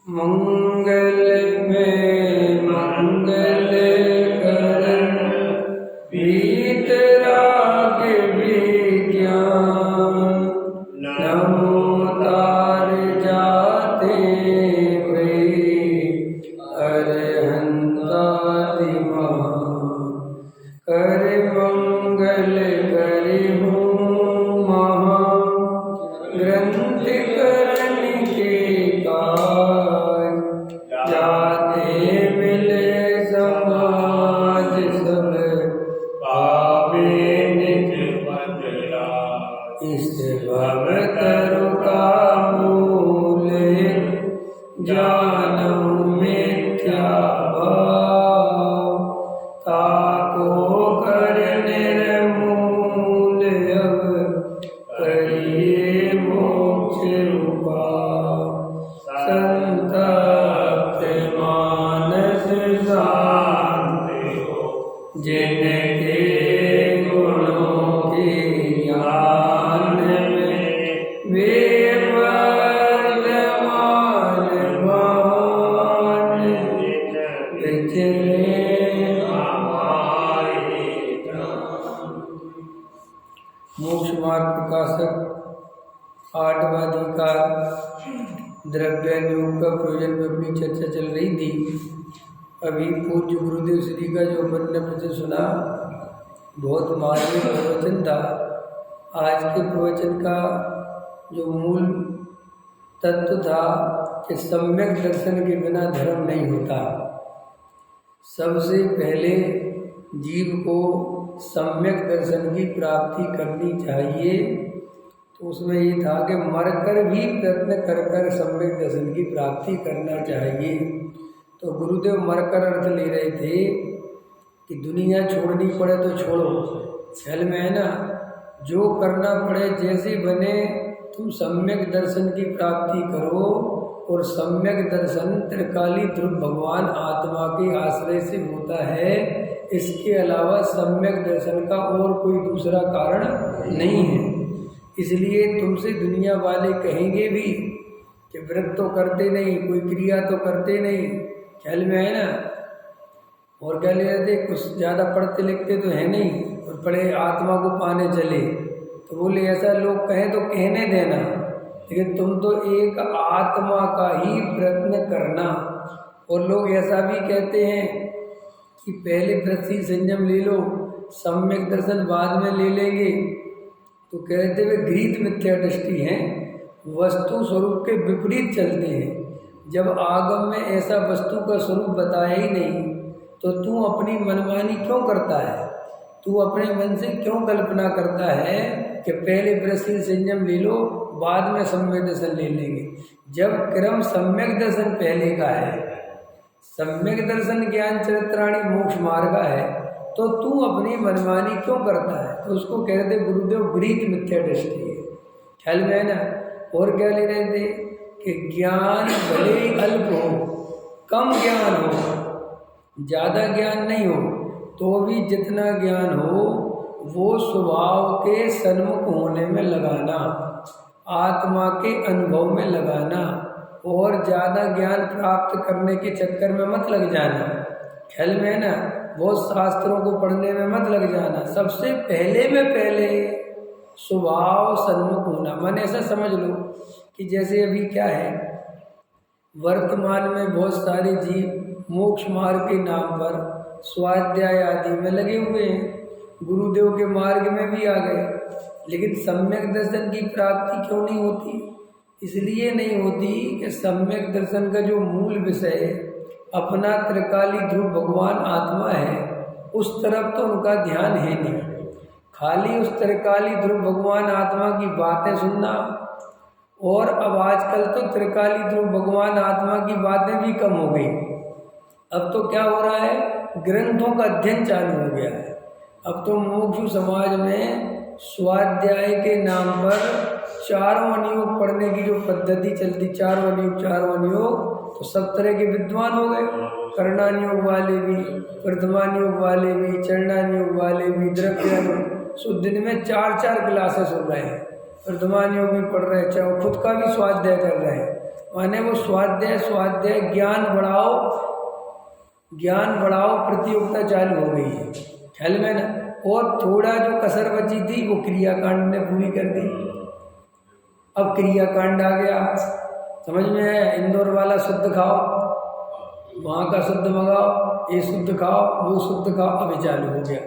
मंगल में मंगल करन वीतराग विज्ञान नमो तार जाते वे अरहंतादिमान कर मंगल करि हूँ महा ग्रंथ करन के काज जाते मिले समाज सब पावे निज बदला इस भव तरु का मूल जानू मिथ्या भाव ताको कर निर्मूल अब करिए मोक्ष उपाय संतप्त मानस शांति हो जिनके गुणों के ज्ञान में वे वर्तमान मान विचरे हमारे मोक्ष मार्ग प्रकाशक आठवां अधिकार द्रव्यानुयोग का प्रयोजन में अपनी चर्चा चल रही थी। अभी पूज्य गुरुदेव श्री का जो वन्य प्रवचन सुना बहुत मार्मिक प्रवचन था। आज के प्रवचन का जो मूल तत्व था कि सम्यक दर्शन के बिना धर्म नहीं होता। सबसे पहले जीव को सम्यक दर्शन की प्राप्ति करनी चाहिए। तो उसमें ये था कि मरकर भी प्रयत्न कर कर सम्यक दर्शन की प्राप्ति करना चाहिए। तो गुरुदेव मरकर अर्थ ले रहे थे कि दुनिया छोड़नी पड़े तो छोड़ो, ख्याल में है ना, जो करना पड़े जैसे बने तुम सम्यक दर्शन की प्राप्ति करो। और सम्यक दर्शन त्रिकाली ध्रुव भगवान आत्मा के आश्रय से होता है। इसके अलावा सम्यक दर्शन का और कोई दूसरा कारण नहीं है। इसलिए तुमसे दुनिया वाले कहेंगे भी कि व्रत तो करते नहीं, कोई क्रिया तो करते नहीं, ख्याल में है ना, और क्या ले रहे थे, कुछ ज़्यादा पढ़ते लिखते तो है नहीं और पढ़े आत्मा को पाने चले। तो बोले ऐसा लोग कहें तो कहने देना, लेकिन तुम तो एक आत्मा का ही प्रयत्न करना। और लोग ऐसा भी कहते हैं कि पहले वृत्ति संयम ले लो, सम्यक दर्शन बाद में ले लेंगे। तो कहते हुए गृहीत मिथ्या दृष्टि हैं, वस्तु स्वरूप के विपरीत चलते हैं। जब आगम में ऐसा वस्तु का स्वरूप बताया ही नहीं तो तू अपनी मनमानी क्यों करता है? तू अपने मन से क्यों कल्पना करता है कि पहले वृत्ति संयम ले लो बाद में सम्यक दर्शन ले लेंगे? जब क्रम सम्यक दर्शन पहले का है, सम्यक दर्शन ज्ञान चरित्राणी मोक्ष मार्ग है, तो तू अपनी मनमानी क्यों करता है? तो उसको कहते गुरुदेव गृहीत मिथ्या दृष्टि है, ख्याल में है ना। और क्या ले रहे थे कि ज्ञान भले ही अल्प हो, कम ज्ञान हो, ज़्यादा ज्ञान नहीं हो, तो भी जितना ज्ञान हो वो स्वभाव के सन्मुख होने में लगाना, आत्मा के अनुभव में लगाना। और ज़्यादा ज्ञान प्राप्त करने के चक्कर में मत लग जाना, ख्याल में है ना, बहुत शास्त्रों को पढ़ने में मत लग जाना। सबसे पहले में पहले स्वभाव सन्मुख होना। मन ऐसा समझ लो कि जैसे अभी क्या है, वर्तमान में बहुत सारे जीव मोक्ष मार्ग के नाम पर स्वाध्याय आदि में लगे हुए हैं, गुरुदेव के मार्ग में भी आ गए, लेकिन सम्यक दर्शन की प्राप्ति क्यों नहीं होती? इसलिए नहीं होती कि सम्यक दर्शन का जो मूल विषय अपना त्रिकाली ध्रुव भगवान आत्मा है, उस तरफ तो उनका ध्यान है नहीं। खाली उस त्रिकाली ध्रुव भगवान आत्मा की बातें सुनना। और अब आजकल तो त्रिकाली ध्रुव भगवान आत्मा की बातें भी कम हो गई। अब तो क्या हो रहा है, ग्रंथों का अध्ययन चालू हो गया है। अब तो मोक्ष समाज में स्वाध्याय के नाम पर चारों अनुयोग पढ़ने की जो पद्धति चलती, चारों अनुयोग, तो सब तरह के विद्वान हो गए। कर्णानुयोग वाले भी, प्रथमानुयोग वाले भी, चरणानुयोग वाले भी, द्रव्यानुयोग। सो दिन में 4-4 क्लासेस हो रहे हैं। प्रथमानुयोग भी पढ़ रहे हैं, चाहे खुद का भी स्वाध्याय कर रहे हैं, माने वो स्वाध्याय ज्ञान बढ़ाओ प्रतियोगिता चालू हो गई है, ख्याल में ना। और थोड़ा जो कसर बची थी वो क्रियाकांड ने पूरी कर दी। अब क्रियाकांड आ गया, समझ में है। इंदौर वाला शुद्ध खाओ, वहाँ का शुद्ध मंगाओ, ये शुद्ध खाओ, वो शुद्ध खाओ, अभी चालू हो गया।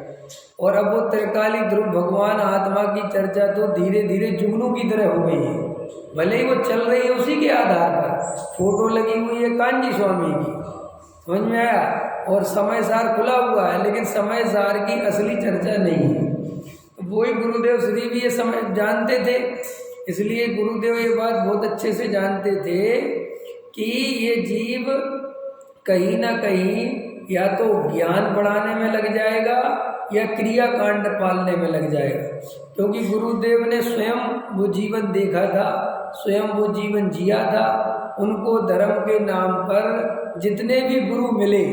और अब वो त्रिकाली ध्रुव भगवान आत्मा की चर्चा तो धीरे धीरे जुगनू की तरह हो गई है। भले ही वो चल रही है उसी के आधार पर, फोटो लगी हुई है कांजी स्वामी की, समझ में आया। और समय सार खुला हुआ है, लेकिन समय सार की असली चर्चा नहीं है। तो वही गुरुदेव श्री भी ये समय जानते थे, इसलिए गुरुदेव ये बात बहुत अच्छे से जानते थे कि ये जीव कहीं ना कहीं या तो ज्ञान बढ़ाने में लग जाएगा या क्रियाकांड पालने में लग जाएगा। क्योंकि गुरुदेव ने स्वयं वो जीवन देखा था, स्वयं वो जीवन जिया था। उनको धर्म के नाम पर जितने भी गुरु मिले,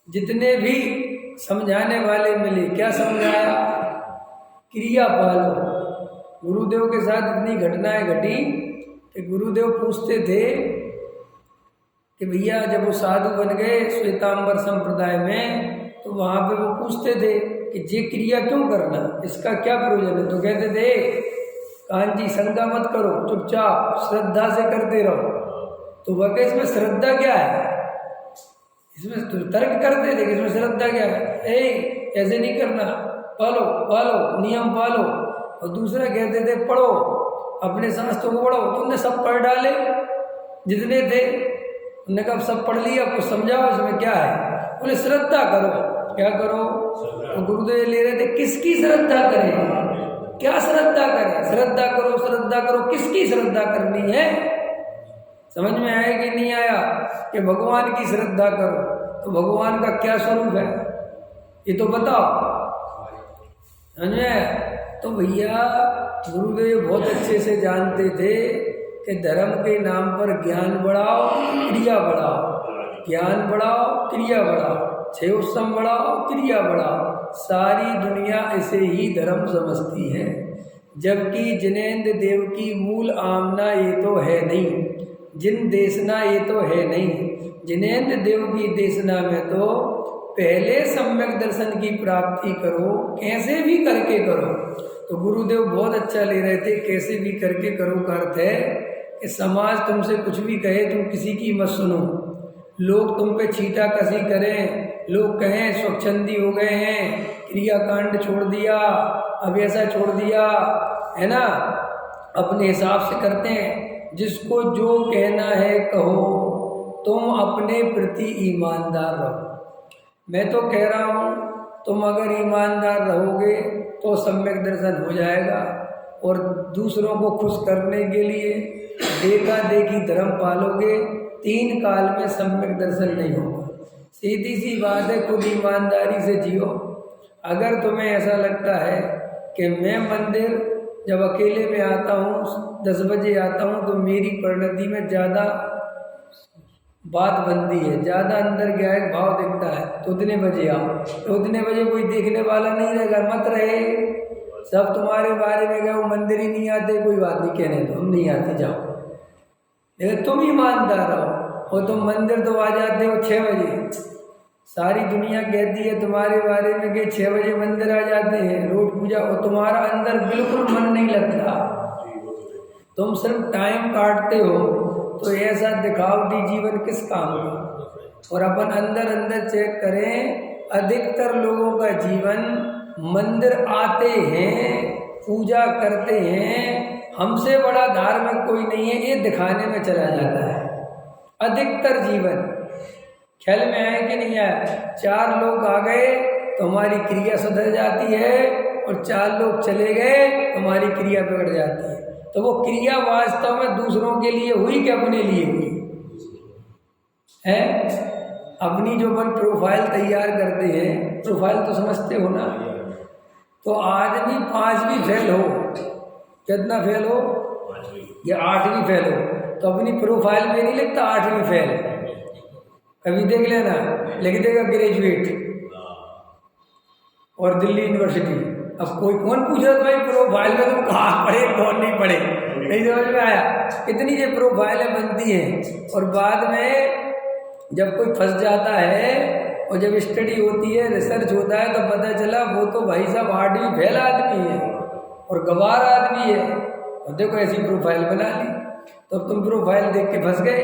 जितने भी समझाने वाले मिले, क्या समझाया? क्रिया पालो। गुरुदेव के साथ इतनी घटनाएं घटी कि गुरुदेव पूछते थे कि भैया जब वो साधु बन गए श्वेतांबर संप्रदाय में, तो वहाँ पे वो पूछते थे कि ये क्रिया क्यों करना, इसका क्या प्रयोजन है। तो कहते थे कांजी शंका मत करो, चुपचाप श्रद्धा से करते रहो। तो वह के इसमें श्रद्धा क्या है, इसमें तो तर्क करते थे कि इसमें श्रद्धा क्या है, ऐसे नहीं करना, पालो नियम पालो। और दूसरा कहते थे पढ़ो, अपने शास्त्रों को पढ़ो। तुमने सब पढ़ डाले जितने थे, उन्होंने कहा सब पढ़ लिया, कुछ समझाओ इसमें क्या है। बोले श्रद्धा करो। क्या करो? तो गुरुदेव ले रहे थे किसकी श्रद्धा करें, क्या श्रद्धा करें? श्रद्धा करो, किसकी श्रद्धा करनी है? समझ में आया कि नहीं आया? कि भगवान की श्रद्धा करो। तो भगवान का क्या स्वरूप है ये तो बताओ, समझ में। तो भैया गुरुदेव बहुत अच्छे से जानते थे कि धर्म के नाम पर ज्ञान बढ़ाओ, क्रिया बढ़ाओ, ज्ञान बढ़ाओ, क्रिया बढ़ाओ, क्षयोत्सम बढ़ाओ, क्रिया बढ़ाओ। सारी दुनिया ऐसे ही धर्म समझती है, जबकि जिनेंद्र देव की मूल आमना ये तो है नहीं, जिन देशना ये तो है नहीं। जिनेंद्र देव की देशना में तो पहले सम्यक दर्शन की प्राप्ति करो, कैसे भी करके करो। तो गुरुदेव बहुत अच्छा ले रहे थे, कैसे भी करके करो का अर्थ है कि समाज तुमसे कुछ भी कहे तुम किसी की मत सुनो। लोग तुम पे छीटा कसी करें, लोग कहें स्वच्छंदी हो गए हैं, क्रियाकांड छोड़ दिया, अब ऐसा छोड़ दिया, है ना, अपने हिसाब से करते हैं। जिसको जो कहना है कहो, तुम अपने प्रति ईमानदार रहो। मैं तो कह रहा हूँ तुम अगर ईमानदार रहोगे तो सम्यक दर्शन हो जाएगा। और दूसरों को खुश करने के लिए देखा देखी धर्म पालोगे, 3 काल में सम्यक दर्शन नहीं होगा। सीधी सी बात है, खुद ईमानदारी से जियो। अगर तुम्हें ऐसा लगता है कि मैं मंदिर जब अकेले में आता हूँ 10 बजे आता हूँ तो मेरी परिणति में ज़्यादा बात बनती है, ज़्यादा अंदर गया है भाव दिखता है, तो उतने बजे आओ। तो उतने बजे कोई देखने वाला नहीं रहेगा, मत रहे। सब तुम्हारे बारे में गए, वो मंदिर ही नहीं आते, कोई बात नहीं, कहने दो हम नहीं आते, जाओ। लेकिन तुम ईमानदार हो और तुम मंदिर तो आ जाते हो 6 बजे। सारी दुनिया कहती है तुम्हारे बारे में कि 6 बजे मंदिर आ जाते हैं, रोज पूजा, और तुम्हारा अंदर बिल्कुल मन नहीं लगता, तुम सिर्फ टाइम काटते हो। तो ऐसा दिखावटी जीवन किस काम का? और अपन अंदर चेक करें, अधिकतर लोगों का जीवन मंदिर आते हैं, पूजा करते हैं, हमसे बड़ा धार्मिक कोई नहीं है, ये दिखाने में चला जाता है अधिकतर जीवन। ख्याल में आए कि नहीं आया? 4 लोग आ गए तो हमारी क्रिया सुधर जाती है, और 4 लोग चले गए तो हमारी क्रिया बिगड़ जाती है। तो वो क्रिया वास्तव में दूसरों के लिए हुई कि अपने लिए हुई है? अपनी जो अपन प्रोफाइल तैयार करते हैं, प्रोफाइल तो समझते हो ना, तो आदमी 5वीं फेल हो, कितना फेल हो, या 8वीं फेल हो, तो अपनी प्रोफाइल में नहीं लिखता 8वीं फेल, कभी देख लेना, लिख देगा ग्रेजुएट और दिल्ली यूनिवर्सिटी, अब कोई कौन पूछ रहा था भाई प्रोफाइल में तुम कहाँ पढ़े कौन नहीं पढ़े, नहीं समझ में आया। कितनी ये प्रोफाइलें बनती हैं और बाद में जब कोई फंस जाता है और जब स्टडी होती है, रिसर्च होता है, तो पता चला वो तो भाई साहब 8वीं फेल आदमी है और गवार आदमी है, और देखो ऐसी प्रोफाइल बना ली। तो अब तुम प्रोफाइल देख के फंस गए।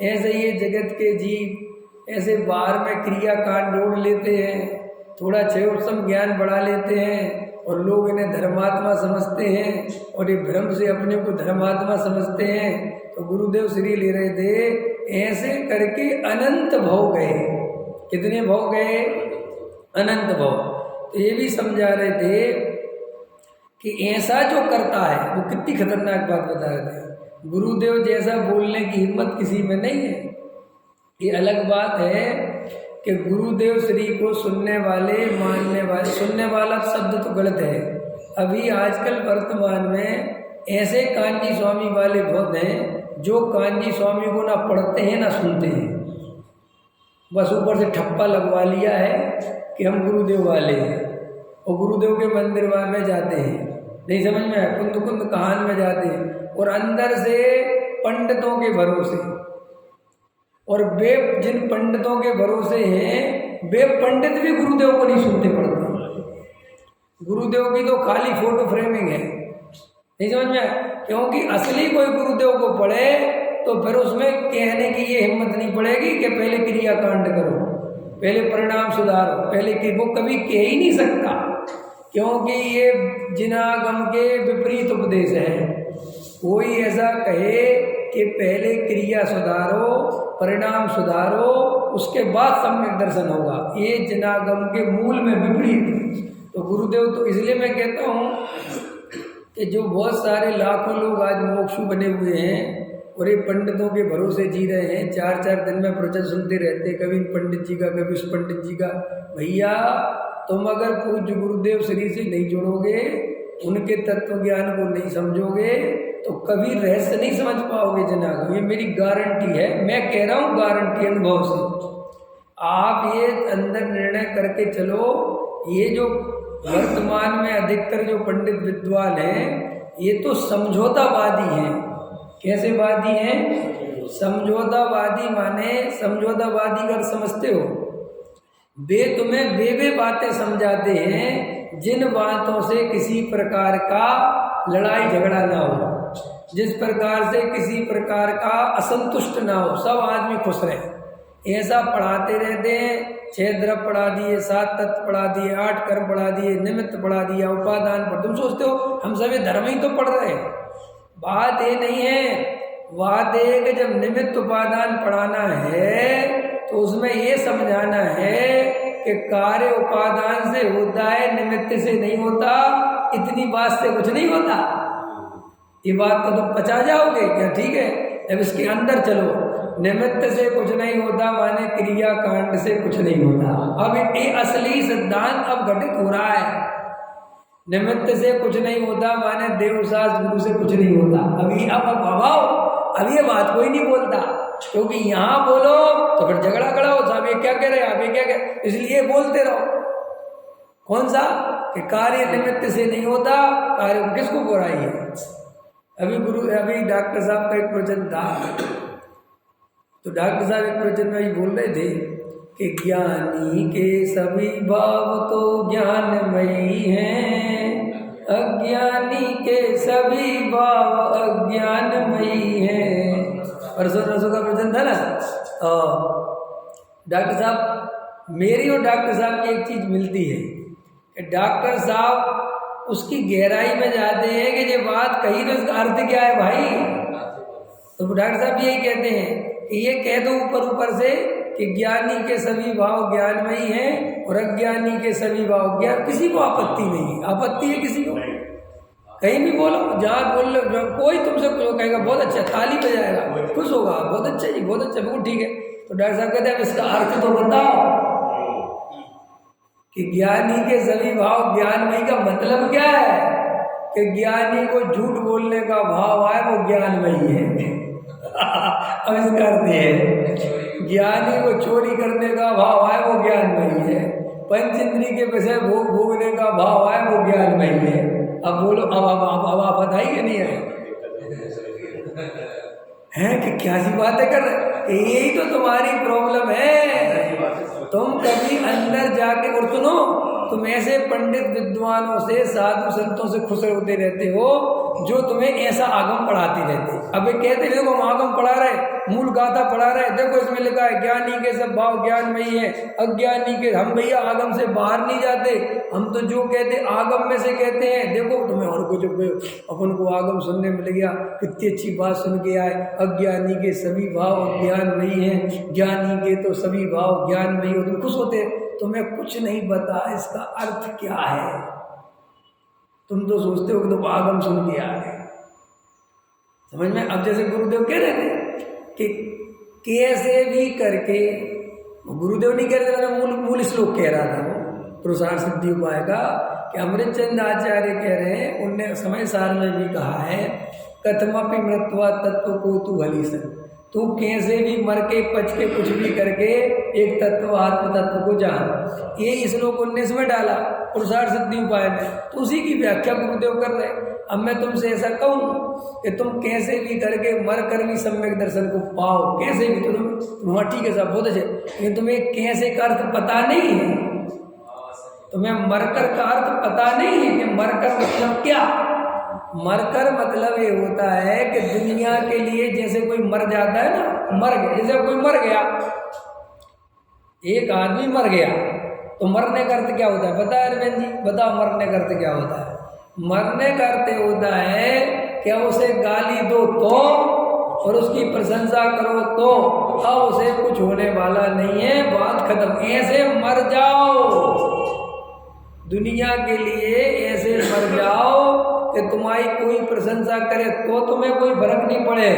ऐसे ये जगत के जीव ऐसे बाहर में क्रिया कांड ढूंढ लेते हैं, थोड़ा क्षयोत्तम ज्ञान बढ़ा लेते हैं और लोग इन्हें धर्मात्मा समझते हैं और ये भ्रम से अपने को धर्मात्मा समझते हैं। तो गुरुदेव श्री ले रहे थे ऐसे करके अनंत भव गए। कितने भव गए? अनंत भव। तो ये भी समझा रहे थे कि ऐसा जो करता है वो कितनी खतरनाक बात बता रहे थे। गुरुदेव जैसा बोलने की हिम्मत किसी में नहीं है। ये अलग बात है कि गुरुदेव श्री को सुनने वाले, मानने वाले, सुनने वाला शब्द तो गलत है। अभी आजकल वर्तमान में ऐसे कांजी स्वामी वाले बहुत हैं जो कांजी स्वामी को ना पढ़ते हैं ना सुनते हैं, बस ऊपर से ठप्पा लगवा लिया है कि हम गुरुदेव वाले हैं और गुरुदेव के मंदिर में जाते हैं, नहीं समझ में आया, कुंद कुंद कहान में जाते हैं और अंदर से पंडितों के भरोसे, और वे जिन पंडितों के भरोसे हैं वे पंडित भी गुरुदेव को नहीं सुनते पढ़ते। गुरुदेव की तो खाली फोटो फ्रेमिंग है, नहीं समझ में आया। क्योंकि असली कोई गुरुदेव को पढ़े तो फिर उसमें कहने की ये हिम्मत नहीं पड़ेगी कि पहले क्रिया कांड करो, पहले परिणाम सुधारो, पहले कि वो कभी कह ही नहीं सकता, क्योंकि ये जिनागम के विपरीत उपदेश है। कोई ऐसा कहे कि पहले क्रिया सुधारो, परिणाम सुधारो, उसके बाद सम्यक दर्शन होगा, ये जिनागम के मूल में विपरीत। तो गुरुदेव तो इसलिए मैं कहता हूँ कि जो बहुत सारे लाखों लोग आज मोक्षु बने हुए हैं और ये पंडितों के भरोसे जी रहे हैं, 4-4 दिन में प्रवचन सुनते रहते हैं, कभी पंडित जी का कभी उस पंडित जी का। भैया तुम अगर पूज्य गुरुदेव श्री से नहीं जुड़ोगे, उनके तत्व ज्ञान को नहीं समझोगे तो कभी रहस्य नहीं समझ पाओगे जनाब, ये मेरी गारंटी है। मैं कह रहा हूँ गारंटी अनुभव से। आप ये अंदर निर्णय करके चलो, ये जो वर्तमान में अधिकतर जो पंडित विद्वान हैं ये तो समझौतावादी हैं। कैसे वादी हैं? समझौतावादी माने समझौतावादी अगर समझते हो, वे तुम्हें वे बातें समझाते हैं जिन बातों से किसी प्रकार का लड़ाई झगड़ा ना हो, जिस प्रकार से किसी प्रकार का असंतुष्ट ना हो, सब आदमी खुश रहे, ऐसा पढ़ाते रहते हैं। 6 द्रव्य पढ़ा दिए, 7 तत्व पढ़ा दिए, 8 कर्म पढ़ा दिए, निमित्त पढ़ा दिया, उपादान पढ़। तुम सोचते हो हम सभी धर्म ही तो पढ़ रहे हैं, बात ये नहीं है। बात है कि जब निमित्त उपादान पढ़ाना है तो उसमें ये समझाना है कि कार्य उपादान से होता है, निमित्त से नहीं होता, इतनी बात से कुछ नहीं होता। ये बात तो तुम पचा जाओगे क्या? ठीक है, अब इसके अंदर चलो। निमित्त से कुछ नहीं होता माने क्रिया कांड से कुछ नहीं होता। अब ये असली सिद्धांत अब घटित हो रहा है। निमित्त से कुछ नहीं होता माने देवशास्त्र गुरु से कुछ नहीं होता। अभी अब भाव अभी ये बात कोई नहीं बोलता, क्योंकि यहाँ बोलो तो फिर झगड़ा खड़ा हो, साहब ये क्या कह रहे हैं, आप ये क्या कह, इसलिए बोलते रहो। कौन सा? कि कार्य निमित्त से नहीं होता, कार्य किसको बुराई है। अभी डॉक्टर साहब का एक प्रवचन था, तो डॉक्टर साहब एक प्रवचन में ही बोल रहे थे कि ज्ञानी के सभी भाव तो ज्ञानमयी हैं, अज्ञानी के सभी भाव अज्ञानमयी हैं। परसों का प्रवचन था ना। डॉक्टर साहब, मेरी और डॉक्टर साहब की एक चीज़ मिलती है कि डॉक्टर साहब उसकी गहराई में जाते हैं कि ये बात कही तो इसका अर्थ क्या है भाई। तो डॉक्टर साहब यही कहते हैं कि ये कह दो ऊपर से कि ज्ञानी के सभी भाव ज्ञानमयी हैं और अज्ञानी के सभी भाव ज्ञान। किसी को आपत्ति नहीं है, आपत्ति है किसी को? कहीं भी बोलो, जहाँ बोल लो, कोई तुमसे कुछ कहेगा बहुत अच्छा, ताली बजाएगा, खुश होगा, बहुत अच्छा जी, बहुत अच्छा, बिल्कुल ठीक है। तो डॉक्टर साहब कहते हैं इसका अर्थ तो बताओ कि ज्ञानी के सभी भाव ज्ञानमयी का मतलब क्या है? कि ज्ञानी को झूठ बोलने का भाव आए वो ज्ञानमयी है। अब इसका अर्थ है ज्ञानी को चोरी करने का भाव आए वो ज्ञानमयी है, पंच इंद्री के विषय भोग भोगने का भाव है वो ज्ञान नहीं है। अब बोलो, अब आप बताइए नहीं है हैं कि क्या सी बातें कर रहे, यही तो तुम्हारी प्रॉब्लम है। तुम कभी अंदर जाके, और सुनो, तुम ऐसे पंडित विद्वानों से, साधु संतों से खुश होते रहते हो जो तुम्हें ऐसा आगम पढ़ाते रहते। अबे कहते देखो हम आगम पढ़ा रहे, मूल गाथा पढ़ा रहे, देखो इसमें लिखा है ज्ञानी के सब भाव ज्ञानमयी है, अज्ञानी के, हम भैया आगम से बाहर नहीं जाते, हम तो जो कहते आगम में से कहते हैं। देखो तुम्हें और कुछ अपन को आगम सुनने मिल गया, कितनी अच्छी बात सुन के आए, अज्ञानी के सभी भाव ज्ञानमयी हैं, ज्ञानी के तो सभी भाव ज्ञानमयी हो, तुम खुश होते। तुम्हें कुछ नहीं पता इसका अर्थ क्या है, तुम तो सोचते हो कि तुम आगम सुन के आ गए, समझ में। अब जैसे गुरुदेव कह रहे थे कि कैसे भी करके, गुरुदेव नहीं कह रहे थे, मैंने मूल श्लोक कह रहा था, वो पुरुषार्थ सिद्धि उपाय का, कि अमृतचंद आचार्य कह रहे हैं, उनने समय सार में भी कहा है, कथमपि मृत्वा तत्व को तू हलीसन, तू कैसे भी मर के पच के कुछ भी करके एक तत्व आत्म तत्व को जान। ये श्लोक 19 में डाला पुरुषार्थ सिद्धि उपाय में, तो उसी की व्याख्या गुरुदेव कर रहे। अब मैं तुमसे ऐसा कहूँ कि तुम कैसे भी करके मर कर भी सम्यक दर्शन को पाओ, कैसे भी, तो तुम हाँ ठीक है साहब बहुत अच्छे, लेकिन तुम्हें कैसे का अर्थ पता नहीं है, तुम्हें मरकर का अर्थ पता नहीं है कि मरकर मतलब क्या। मरकर मतलब ये होता है कि दुनिया के लिए, जैसे कोई मर जाता है ना, मर गया, जैसे कोई मर गया, एक आदमी मर गया, तो मरने का अर्थ क्या होता है पता है अरविंद जी, बताओ मरने का अर्थ क्या होता है। मरने का अर्थ होता है कि उसे गाली दो तो और उसकी प्रशंसा करो तो अब उसे कुछ होने वाला नहीं है, बात खत्म, ऐसे मर जाओ, दुनिया के लिए ऐसे मर जाओ कि तुम्हारी कोई प्रशंसा करे तो तुम्हें कोई फर्क नहीं पड़े,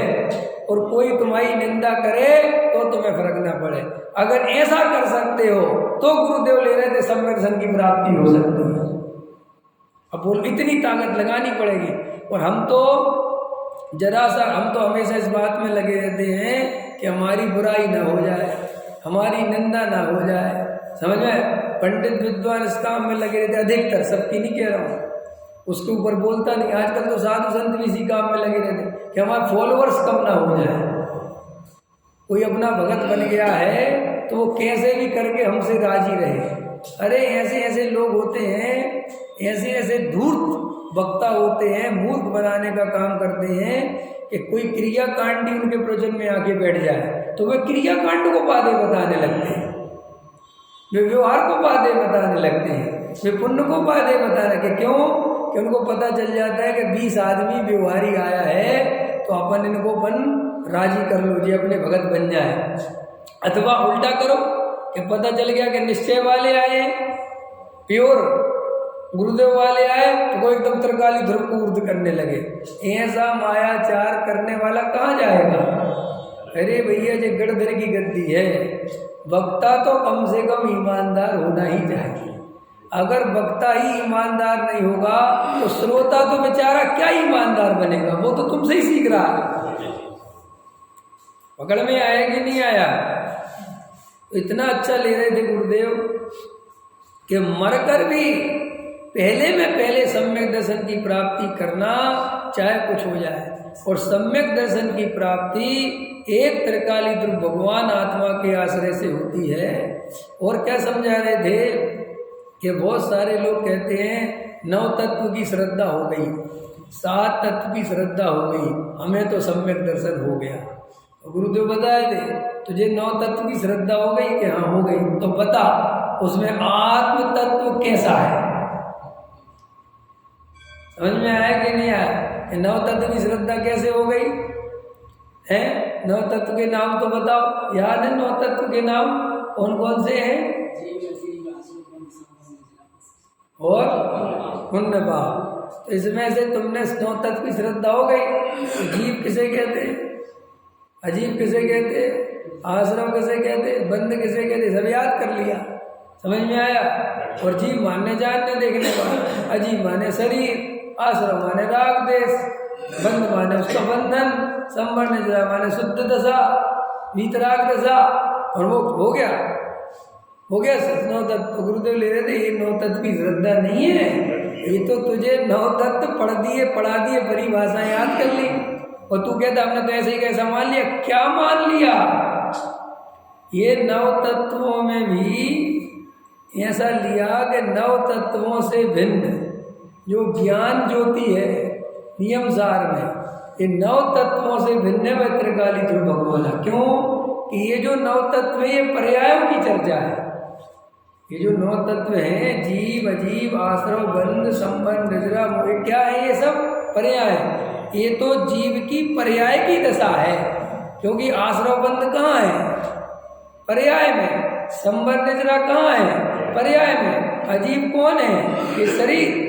और कोई तुम्हारी निंदा करे तो तुम्हें फर्क ना पड़े। अगर ऐसा कर सकते हो तो गुरुदेव ले रहे थे सम्यक दर्शन की प्राप्ति हो सकती है। अब बोल इतनी ताकत लगानी पड़ेगी, और हम तो जरा सा, हम तो हमेशा इस बात में लगे रहते हैं कि हमारी बुराई ना हो जाए, हमारी निंदा ना हो जाए, समझ में। पंडित विद्वान इस काम में लगे रहते, अधिकतर, सबकी नहीं कह रहा हूँ, उसके ऊपर बोलता नहीं। आजकल तो साधु संत भी इसी काम में लगे रहते कि हमारे फॉलोअर्स कम ना हो जाए। कोई अपना भगत बन गया है तो वो कैसे भी करके हमसे राजी रहे। अरे ऐसे ऐसे लोग होते हैं, ऐसे ऐसे धूर्त वक्ता होते हैं, मूर्ख बनाने का काम करते हैं कि कोई क्रिया कांड ही उनके प्रवचन में आके बैठ जाए तो वे क्रिया कांड को बातें बताने लगते हैं, वे व्यवहार को बातें बताने लगते हैं, वे पुण्य को बातें बताने के, क्यों कि उनको पता चल जाता है कि 20 आदमी व्यवहारी आया है तो अपन इनको राजी कर लो जी, अपने भगत बन जाए। अथवा उल्टा करो कि पता चल गया कि निश्चय वाले आए, प्योर गुरुदेव वाले आए, तो कोई एकदम त्रिकाली ध्रुव को उर्द करने लगे। ऐसा मायाचार करने वाला कहाँ जाएगा। अरे भैया जो गढ़धर की गद्दी है, वक्ता तो कम से कम ईमानदार होना ही चाहिए। अगर वक्ता ही ईमानदार नहीं होगा तो श्रोता तो बेचारा क्या ईमानदार बनेगा, वो तो तुमसे ही सीख रहा है। पकड़ में आया कि नहीं आया। तो इतना अच्छा ले रहे थे गुरुदेव कि मरकर भी पहले सम्यक दर्शन की प्राप्ति करना, चाहे कुछ हो जाए। और सम्यक दर्शन की प्राप्ति एक त्रिकाली ध्रुव भगवान आत्मा के आश्रय से होती है। और क्या समझा रहे थे कि बहुत सारे लोग कहते हैं 9 तत्व की श्रद्धा हो गई, 7 तत्व की श्रद्धा हो गई, हमें तो सम्यक दर्शन हो गया। तो गुरुदेव बताए थे तुझे 9 तत्व की श्रद्धा हो गई कि हाँ हो गई, तो बता उसमें आत्म तत्व कैसा है। समझ में आया कि नहीं आया कि 9 तत्व की श्रद्धा कैसे हो गई है। 9 तत्व के नाम तो बताओ, याद है 9 तत्व के नाम कौन कौन से हैं। और पुण्य पाप। तो इसमें से तुमने 9 तत्व की श्रद्धा हो गई। जीव किसे कहते हैं, अजीब किसे कहते हैं, आश्रम किसे कहते हैं, बंद किसे कहते हैं, सब याद कर लिया, समझ में आया। और जीव मानने जानने देखने वाला, अजीब माने शरीर, आश्रम माने राग देश, बंद माने उसका बंधन, संवर्ण दशा माने शुद्ध दशा, वीतराग दशा। और वो हो गया, हो गया नौ तत्व। तो गुरुदेव ले रहे थे ये नौ तत्व की श्रद्धा नहीं है, ये तो तुझे नौ तत्व पढ़ा दिए परिभाषा याद कर ली और तू कहता हमने तो ऐसे ही कैसा मान लिया। क्या मान लिया? ये नौ तत्वों में भी ऐसा लिया कि नौ तत्वों से भिन्न जो ज्ञान ज्योति है नियम सार में, ये नौ तत्वों से भिन्न है वह त्रिकाली ध्रुव भगवान। क्यों कि ये जो नौ तत्व है ये पर्यायों की चर्चा है। ये जो नौ तत्व हैं जीव अजीव आश्रव बंध संबंध निद्रा मोह, क्या है ये सब पर्याय है। ये तो जीव की पर्याय की दशा है, क्योंकि आश्रव बंध कहाँ है? पर्याय में। संबंध निद्रा कहाँ है? पर्याय में। अजीव कौन है? ये शरीर।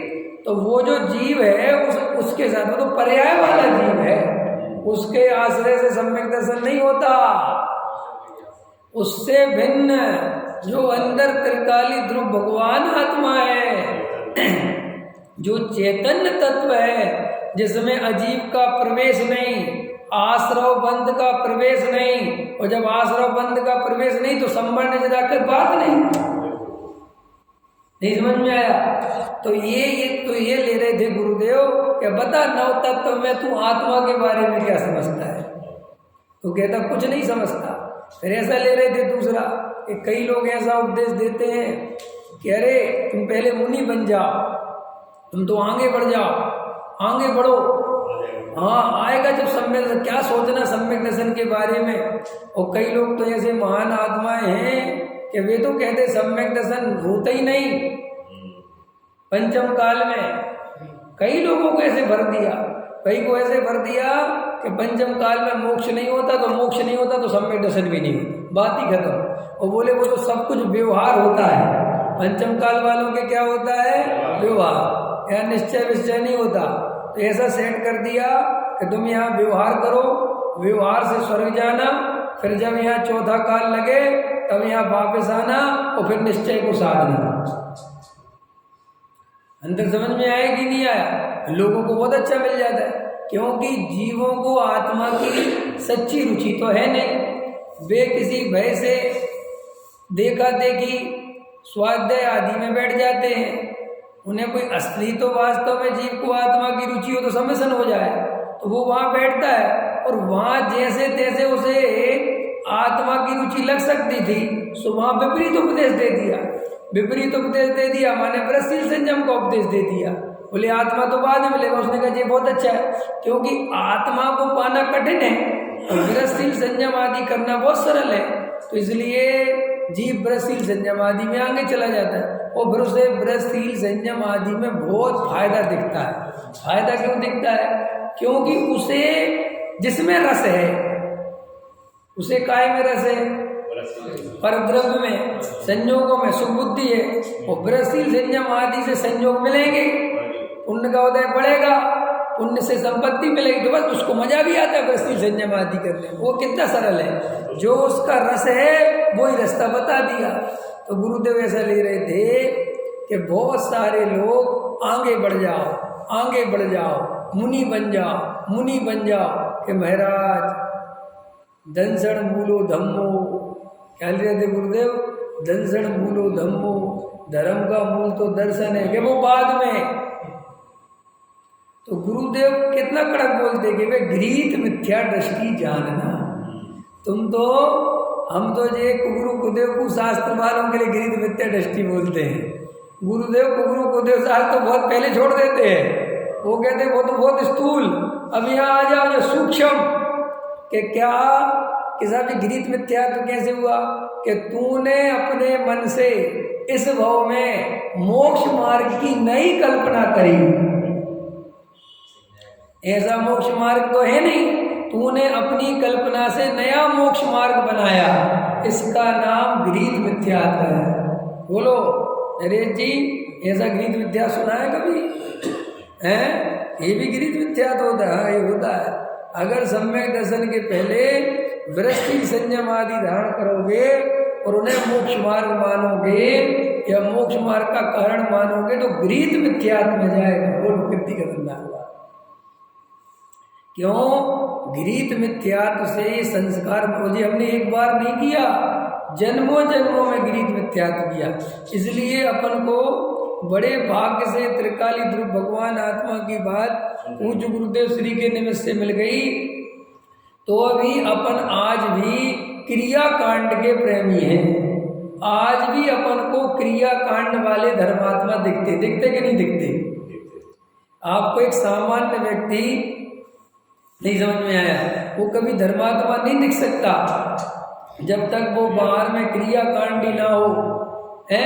तो वो जो जीव है उसके साथ वो तो पर्याय वाला जीव है, उसके आश्रय से सम्यक दर्शन नहीं होता। उससे भिन्न जो अंदर त्रिकाली ध्रुव भगवान आत्मा है, जो चैतन्य तत्व है, जिसमें अजीव का प्रवेश नहीं, आश्रव बंध का प्रवेश नहीं, और जब आश्रव बंध का प्रवेश नहीं तो संबंध निद्रा की बात नहीं समझ में आया। तो ये ले रहे थे गुरुदेव कि बता नौ तत्व में तू आत्मा के बारे में क्या समझता है? तो कहता कुछ नहीं समझता। फिर ऐसा ले रहे थे दूसरा कि कई लोग ऐसा उपदेश देते हैं कि अरे तुम पहले मुनि बन जाओ, तुम तो आगे बढ़ जाओ, आगे बढ़ो। हाँ आएगा जब सम्यक, क्या सोचना सम्यक दर्शन के बारे में। और कई लोग तो ऐसे महान आत्माएं हैं कि वे तो कहते सम्यक दर्शन होता ही नहीं पंचम काल में। कई लोगों को ऐसे भर दिया, कई को ऐसे भर दिया कि पंचम काल में मोक्ष नहीं होता, तो मोक्ष नहीं होता तो सम्यक दर्शन भी नहीं होता, बात ही खत्म। और बोले वो तो सब कुछ व्यवहार होता है। पंचम काल वालों के क्या होता है? व्यवहार, यहाँ निश्चय विश्चय नहीं होता। तो ऐसा सेट कर दिया कि तुम यहाँ व्यवहार करो, व्यवहार से स्वर्ग जाना, फिर जब यहाँ चौथा काल लगे तब यहाँ वापस आना और फिर निश्चय को साधना। अंदर समझ में आया कि नहीं आया? लोगों को बहुत अच्छा मिल जाता है, क्योंकि जीवों को आत्मा की सच्ची रुचि तो है नहीं। वे किसी भय से देखा देखी स्वाध्याय आदि में बैठ जाते हैं। उन्हें कोई असली तो वास्तव में जीव को आत्मा की रुचि हो तो सम्मिश्रण हो जाए तो वो वहाँ बैठता है, और वहाँ जैसे तैसे उसे आत्मा की रुचि लग सकती थी, सो वहाँ विपरीत उपदेश दे दिया। विपरीत उपदेश दे दिया माने व्रतशील संयम का उपदेश दे दिया। बोले आत्मा तो बाद में मिलेगा। उसने कहा ये बहुत अच्छा है, क्योंकि आत्मा को पाना कठिन है और व्रतशील संयम आदि करना बहुत सरल है। तो इसलिए जीव व्रतशील संयम आदि में आगे चला जाता है, और फिर उसे व्रतशील संयम आदि में बहुत फायदा दिखता है। फायदा क्यों दिखता है? क्योंकि उसे जिसमें रस है, उसे काय में रस है? परद्रव्य में, संयोगों में सुबुद्धि है। और व्रतशील संयम आदि से संयोग मिलेंगे, पुण्य का उदय बढ़ेगा, पुण्य से संपत्ति मिलेगी, तो बस उसको मजा भी आता है व्रतशील संयम आदि करने। वो कितना सरल है, जो उसका रस है वो ही रास्ता बता दिया। तो गुरुदेव ऐसा ले रहे थे कि बहुत सारे लोग आगे बढ़ जाओ, आगे बढ़ जाओ, मुनि बन जाओ, मुनि बन जाओ। कि महाराज दंसण मूलो धम्मो, क्या ले रहे थे गुरुदेव? दंसण मूलो धम्मो, धर्म का मूल तो दर्शन है, कि वो बाद में। तो गुरुदेव कितना कड़क बोलते कि वे गृहीत मिथ्या दृष्टि जानना। हम तो ये कुगुरु कुदेव को शास्त्र वालों के लिए गृहीत मिथ्या दृष्टि बोलते हैं। गुरुदेव कुगुरु कुदेव शास्त्र तो बहुत पहले छोड़ देते हैं। वो कहते हैं वो तो बहुत स्थूल, अब यहाँ आ जाओ जो सूक्ष्म। कि क्या कि साहब ये गृहीत मिथ्या तो कैसे हुआ? कि तूने अपने मन से इस भाव में मोक्ष मार्ग की नई कल्पना करी। ऐसा मोक्ष मार्ग तो है नहीं, तूने अपनी कल्पना से नया मोक्ष मार्ग बनाया, इसका नाम गृहीत मिथ्यात्व है। बोलो नरेश जी, ऐसा गृहीत मिथ्या सुना है कभी? हैं? ये भी गृहीत मिथ्यात्व होता है। ये होता है अगर सम्यक दर्शन के पहले व्रतशील संयम आदि धारण करोगे और उन्हें मोक्ष मार्ग मानोगे या मोक्ष मार्ग का कारण मानोगे तो गृहीत मिथ्यात्व में जाएगा। बोलो कितनी खतरनाक बात। क्यों? घृत मिथ्यात्व से ये संस्कार मुझे हमने एक बार नहीं किया, जन्मों जन्मों में घृत मिथ्यात्व किया। इसलिए अपन को बड़े भाग्य से त्रिकाली ध्रुव भगवान आत्मा की बात पूज्य गुरुदेव श्री के निमित्त से मिल गई। तो अभी अपन आज भी क्रिया कांड के प्रेमी हैं। आज भी अपन को क्रिया कांड वाले धर्मात्मा दिखते कि नहीं दिखते? आपको एक सामान्य व्यक्ति नहीं समझ में आया, वो कभी धर्मात्मा नहीं दिख सकता जब तक वो बाहर में क्रिया कांडी ना हो। है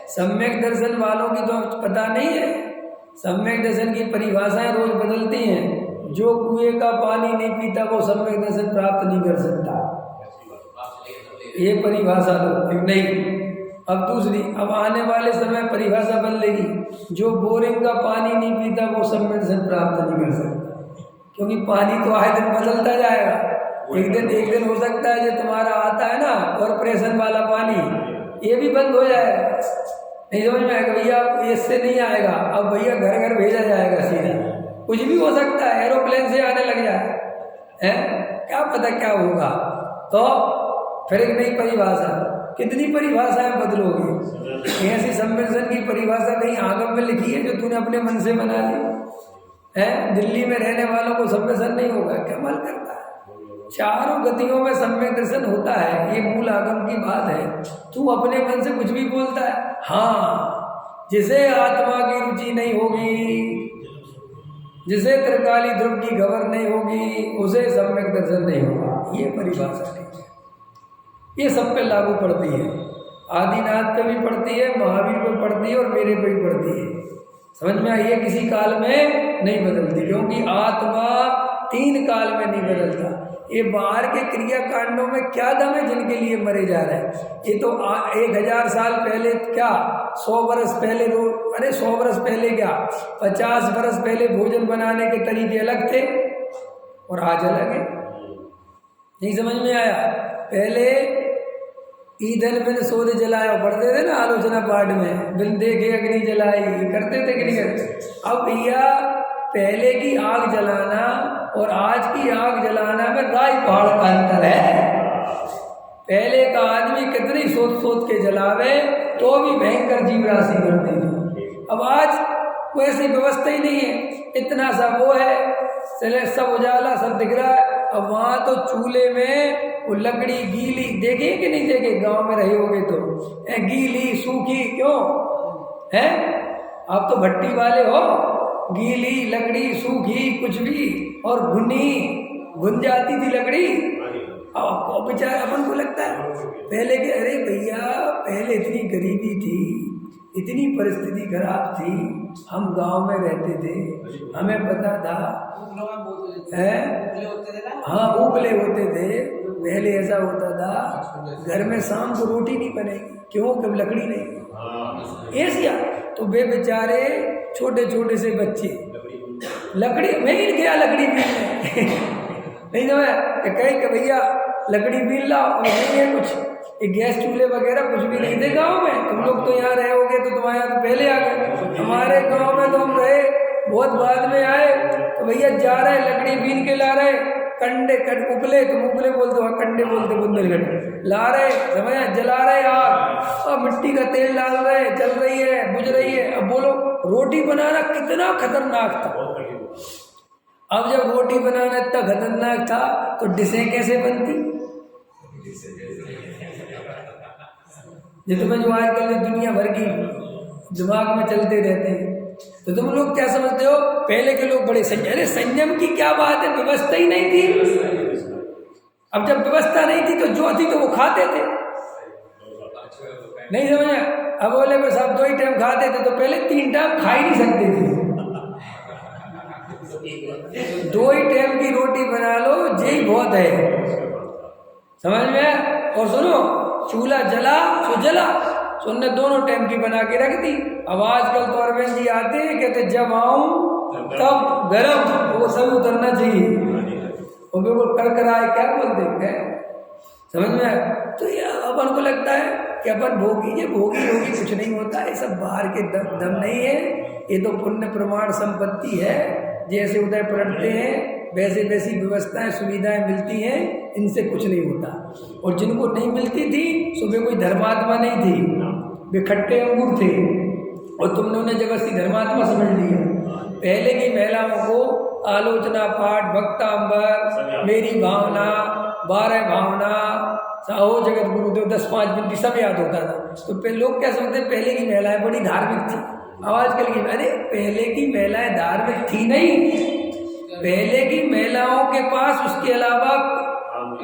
सम्यक दर्शन वालों की तो पता नहीं है। सम्यक दर्शन की परिभाषाएं रोज बदलती हैं। जो कुएं का पानी नहीं पीता वो सम्यक दर्शन प्राप्त नहीं कर सकता। ये परिभाषा तो नहीं। अब दूसरी, अब आने वाले समय परिभाषा बदलेगी। जो बोरिंग का पानी नहीं पीता वो सम्यक दर्शन प्राप्त नहीं कर सकता, क्योंकि पानी तो आए दिन बदलता जाएगा। एक दिन हो सकता है जो तुम्हारा आता है ना कॉर्पोरेशन वाला पानी, ये भी बंद हो जाएगा। नहीं समझ में आएगा भैया, इससे नहीं आएगा। अब भैया घर घर भेजा जाएगा सीधा। कुछ भी हो सकता है, एरोप्लेन से आने लग जाए, है क्या पता क्या होगा। तो फिर एक नई परिभाषा, कितनी परिभाषाएं बदलोगी। ऐसी सम्मेलन की परिभाषा कहीं आगम में लिखी है जो तूने अपने मन से बना ली है। दिल्ली में रहने वालों को सम्मेलन नहीं होगा, कमाल करता है। चारों गतियों में सम्यक दर्शन होता है, ये मूल आगम की बात है। तू अपने मन से कुछ भी बोलता है। हाँ, जिसे आत्मा की रुचि नहीं होगी, जिसे त्रिकाली ध्रुव की खबर नहीं होगी, उसे सम्यक दर्शन नहीं होगा। ये परिभाषा है, ये सब पे लागू पड़ती है। आदिनाथ पे भी पड़ती है, महावीर पे पड़ती है और मेरे पे भी पड़ती है। समझ में आई? ये किसी काल में नहीं बदलती, क्योंकि आत्मा 3 काल में नहीं बदलता। ये बाहर के क्रिया कांडों में क्या दम है जिनके लिए मरे जा रहे हैं। ये तो 1000 साल पहले क्या, 100 वर्ष पहले, 100 वर्ष पहले क्या, 50 वर्ष पहले भोजन बनाने के तरीके अलग थे और आज अलग है। नहीं समझ में आया? पहले ईंधन बिन सोध जलाया पढ़ते थे ना आलोचना पाठ में, बिन देखे अग्नि जलाई, करते थे कि नहीं करते? अब भैया पहले की आग जलाना और आज की आग जलाना में राई पहाड़ का अंतर है। पहले का आदमी कितनी सोच के जलावे तो भी भयंकर जीव राशि करती थी। अब आज वैसी व्यवस्था ही नहीं है। इतना सा वो है, चले सब उजाला सब दिख रहा है। अब वहाँ तो चूल्हे में वो लकड़ी गीली, देखे कि नहीं देखे, गांव में रहे होगे तो, गीली सूखी क्यों है? आप तो भट्टी वाले हो, गीली लकड़ी सूखी कुछ भी, और घुन जाती थी लकड़ी। अब बेचारे अपन को लगता है पहले के, अरे भैया पहले इतनी गरीबी थी, इतनी परिस्थिति खराब थी, हम गांव में रहते थे, हमें पता था है। हाँ, उपले होते थे पहले। ऐसा होता था घर में शाम को रोटी नहीं बनेगी, क्यों? कब लकड़ी नहीं ऐसिया। तो वे बेचारे छोटे छोटे से बच्चे लकड़ी में ही गया, लकड़ी बीन नहीं तो मैं कहीं कि भैया लकड़ी बीन लाओ, और नहीं है कुछ गैस चूल्हे वगैरह कुछ भी नहीं थे गांव में। तुम लोग तो यहाँ रहे होगे, तो तुम्हारे यहाँ तो पहले आ गए। हमारे गांव में तो हम रहे बहुत बाद में आए। तो भैया जा रहे लकड़ी बीन के ला रहे, कंडे उपले, तुम उपले बोलते हो, कंडे बोलते बुंदेलखंड, ला रहे समझ, जला रहे आग और मिट्टी का तेल डाल रहे, चल रही है, बुझ रही है। अब बोलो रोटी बनाना कितना खतरनाक था। अब जब रोटी बनाना इतना खतरनाक था तो डिशें कैसे बनती? ये तुम्हें जो आजकल दुनिया भर की दिमाग में चलते रहते हैं, तो तुम लोग क्या समझते हो? पहले के लोग बड़े संयम। अरे संयम की क्या बात है, व्यवस्था ही नहीं थी। अब जब व्यवस्था नहीं थी तो जो थी तो वो खाते थे। नहीं समझा? अब बोले बस आप 2 ही टाइम खाते थे, तो पहले 3 टाइम खा ही नहीं सकते थे। 2 ही टाइम की रोटी बना लो, यही बहुत है। समझ में? और सुनो, चूल्हा जला तो जला, सुनने दोनों टाइम की बना के रख दी। अब आजकल तो अरविंद जी आते हैं, कहते जब आऊं तब गरम, वो सब उतरना चाहिए, वो बिल्कुल करकराए, क्या बोलते हैं, समझ में? तो ये अपन को लगता है कि अपन भोगी भोगी कुछ नहीं होता। ये सब बाहर के दम नहीं है, ये तो पुण्य प्रमाण संपत्ति है। जैसे उदय पलटते हैं वैसे वैसी व्यवस्थाएं सुविधाएं मिलती हैं, इनसे कुछ नहीं होता। और जिनको नहीं मिलती थी सुबह कोई धर्मात्मा नहीं थी, वे खट्टे अंगूर थे और तुमने उन्हें जबरदस्ती धर्मात्मा समझ लिया। पहले की महिलाओं को आलोचना पाठ, भक्तांबर, मेरी भावना, 12 भावना, साहो जगत गुरुदेव, 10-5 बिंदी सब याद होता था। तो पहले लोग क्या समझते, पहले की महिलाएं बड़ी धार्मिक थी। आजकल की, अरे पहले की महिलाएं धार्मिक थी नहीं, पहले की महिलाओं के पास उसके अलावा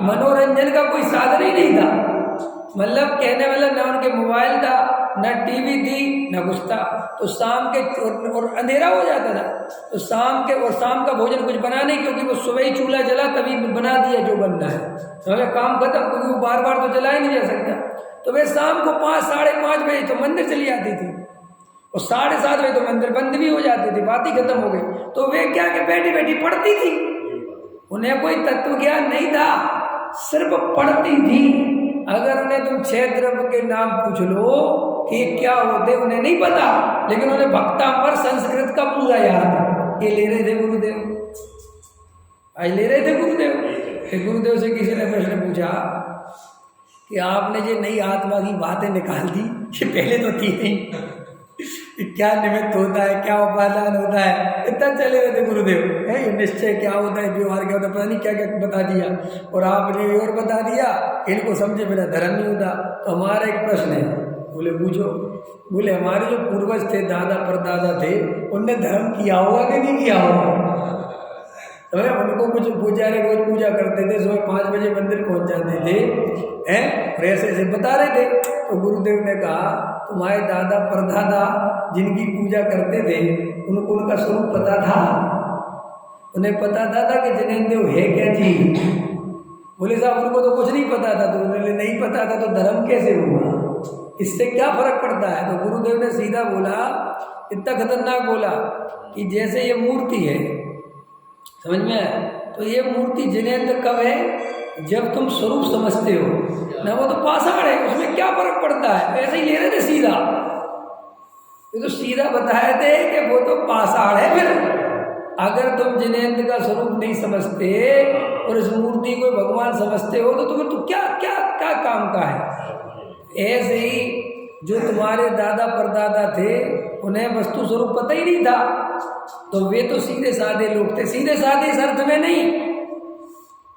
मनोरंजन का कोई साधन ही नहीं था। मतलब कहने वाला ना उनके मोबाइल था, ना टीवी थी, ना कुछ था। तो शाम के और अंधेरा हो जाता था, तो शाम का भोजन कुछ बना नहीं, क्योंकि वो सुबह ही चूल्हा जला तभी बना दिया जो बनना है, तो काम खत्म, क्योंकि वो बार बार तो जलाया नहीं जा सकता। तो वे शाम को 5-5:30 बजे तो मंदिर चली जाती थी और 7:30 बजे तो मंदिर बंद भी हो जाती थी, बात ही खत्म हो गई। तो वे क्या कि बैठी बैठी पढ़ती थी, उन्हें कोई तत्व ज्ञान नहीं था, सिर्फ पढ़ती थी। अगर उन्हें तुम 6 द्रव्य के नाम पूछ लो कि क्या होते, उन्हें नहीं पता, लेकिन उन्हें भक्तांबर संस्कृत का पूरा याद है। ये ले रहे थे गुरुदेव, आज ले रहे थे गुरुदेव। फिर गुरुदेव से किसी ने प्रश्न पूछा कि आपने जो नई आत्मा की बातें निकाल दी, ये पहले तो थी नहीं, क्या निमित्त होता है, क्या उपादान होता है, इतना चले रहते गुरुदेव। है ये निश्चय क्या होता है, व्यवहार क्या होता है, पता नहीं क्या क्या बता दिया, और आपने और बता दिया, इनको समझे बिना धर्म नहीं होता। तो हमारा एक प्रश्न है, बोले पूछो। बोले हमारे जो पूर्वज थे, दादा परदादा थे, उनने धर्म किया होगा कि नहीं किया होगा? तो उनको कुछ पुजारी रोज पूजा करते थे, सुबह 5 बजे मंदिर पहुंच जाते थे, हैं, और ऐसे ऐसे बता रहे थे। तो गुरुदेव ने कहा तुम्हारे दादा परदादा जिनकी पूजा करते थे, उनको उनका स्वरूप पता था, उन्हें पता था कि जनेंद्र है क्या चीज। बोले साहब उनको तो कुछ नहीं पता था। तो उन्होंने नहीं पता था तो धर्म कैसे हुआ, इससे क्या फर्क पड़ता है? तो गुरुदेव ने सीधा बोला, इतना खतरनाक बोला कि जैसे ये मूर्ति है, समझ में आया? तो ये मूर्ति जिनेंद्र कब है, जब तुम स्वरूप समझते हो ना, वो तो पाषाण है, उसमें क्या फर्क पड़ता है? ऐसे ही ले रहे थे सीधा, ये तो सीधा बताए थे कि वो तो पाषाण है। फिर अगर तुम जिनेंद्र का स्वरूप नहीं समझते और इस मूर्ति को भगवान समझते हो, तो तुम्हें तो क्या क्या क्या काम का है? ऐसे ही जो तुम्हारे दादा परदादा थे, उन्हें वस्तु स्वरूप पता ही नहीं था, तो वे तो सीधे साधे लोग थे। सीधे साधे इस अर्थ में नहीं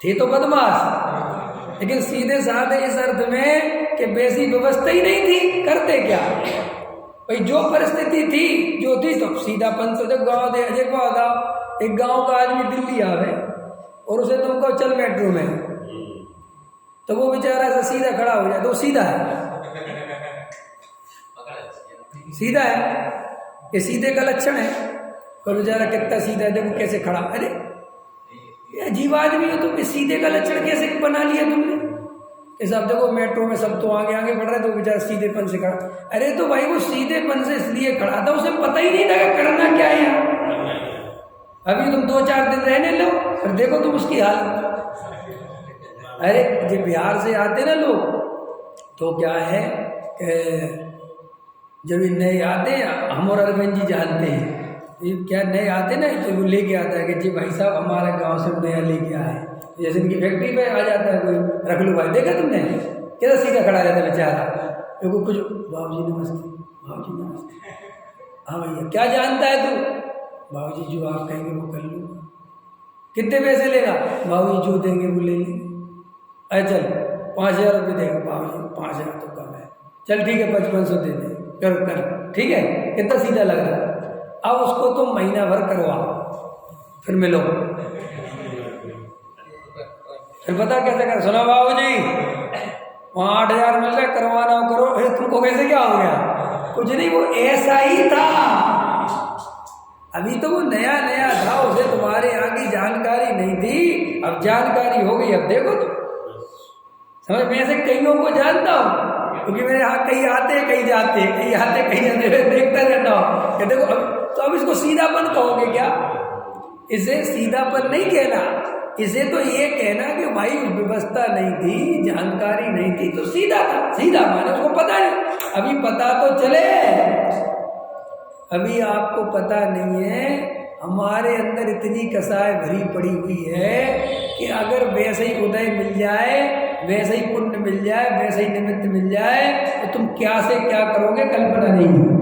थे, तो बदमाश, लेकिन सीधे साधे इस अर्थ में कि वैसी व्यवस्था ही नहीं थी। करते क्या भाई, जो परिस्थिति थी जो थी, तो सीधापन से। जब गाँव दे अजय को गाँव, एक गाँव का आदमी दिल्ली आवे और उसे तुम कहो चल मेट्रो में, तो वो बेचारा ऐसा सीधा खड़ा हो जाए, तो सीधा है, सीधा है, ये सीधे का लक्षण है। तो बेचारा कितना सीधा है, देखो कैसे खड़ा। अरे ये अजीब आदमी हो, तो सीधे का लक्षण कैसे बना लिया तुमने? इस अब देखो मेट्रो में सब तो आगे आगे बढ़ रहे, तो बेचारा सीधेपन से खड़ा। अरे तो भाई वो सीधेपन से इसलिए खड़ा था, उसे पता ही नहीं था कि करना क्या है यहाँ। अभी तुम 2-4 दिन रहने लो, फिर देखो तुम उसकी हालत। अरे जब बिहार से आते ना लोग, तो क्या है कि जब ये नए आते हैं, हम और अरविंद जी जानते हैं, ये क्या नए आते ना, तो वो लेके आता है कि जी भाई साहब हमारे गांव से नया लेके आए। जैसे इनकी फैक्ट्री पे आ जाता है कोई, रख लो भाई, देखा तुमने कैसा सीधा खड़ा रहता है बेचारा। देखो कुछ बाबू जी नमस्ते, बाबू जी नमस्ते, हाँ भैया क्या जानता है तू? बाबू जी जो आप कहेंगे वो कर लूँगा। कितने पैसे लेगा? बाबू जी जो देंगे वो ले लेंगे। अरे चल 5,000 रुपये देगा। बाबू जी 5,000 तो कम है, चल ठीक है 5500 दे दे, कर ठीक है। कितना सीधा लग रहा है। अब उसको तुम महीना भर करवा, फिर मिलो, फिर पता कैसे कर। सुना बाबू जी वहाँ 8,000 मिल रहा, करवाना हो करो। अरे तुमको कैसे क्या हो गया? कुछ नहीं, वो ऐसा ही था, अभी तो वो नया नया था, उसे तुम्हारे यहाँ की जानकारी नहीं थी, अब जानकारी हो गई। अब देखो तुम समझ में, ऐसे कईयों को जानता हूँ, क्योंकि मेरे यहाँ कई आते हैं कहीं जाते हैं, कहीं आते कहीं जाते, देखता रहता हूँ कि देखो। अब इसको सीधापन कहोगे क्या? इसे सीधापन नहीं कहना, इसे तो ये कहना कि भाई व्यवस्था नहीं थी, जानकारी नहीं थी, तो सीधा था। सीधा माने उसको पता नहीं। अभी पता तो चले, अभी आपको पता नहीं है, हमारे अंदर इतनी कसाय भरी पड़ी हुई है कि अगर वैसे ही उदय मिल जाए, वैसे ही पुण्य मिल जाए, वैसे ही निमित्त मिल जाए तो तुम क्या से क्या करोगे कल्पना नहीं।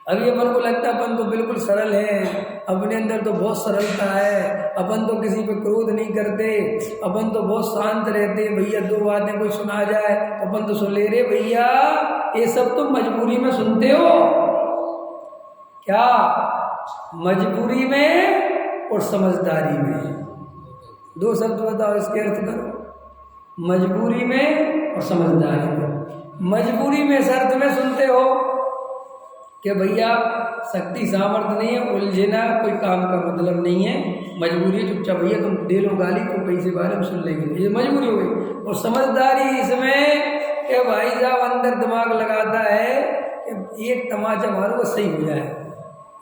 अभी अपन को लगता है अपन तो बिल्कुल सरल है, अपने अंदर तो बहुत सरलता है, अपन तो किसी पे क्रोध नहीं करते, अपन तो बहुत शांत रहते, भैया दो बातें कोई सुना जाए अपन तो सुन ले रहे। भैया ये सब तुम मजबूरी में सुनते हो क्या? मजबूरी में और समझदारी में, दो शब्द बताओ इसके अर्थ करो। मजबूरी में और समझदारी में। मजबूरी में इस अर्थ में सुनते हो कि भैया शक्ति सामर्थ्य नहीं है, उलझना कोई काम का मतलब नहीं है, मजबूरी है, चुपचाप भैया तुम दे लो गाली, तुम पैसे बारे में सुन लेंगे, ये मजबूरी हो गई। और समझदारी इसमें कि भाई साहब अंदर दिमाग लगाता है कि एक तमाचा मारूंगा सही हो जाए।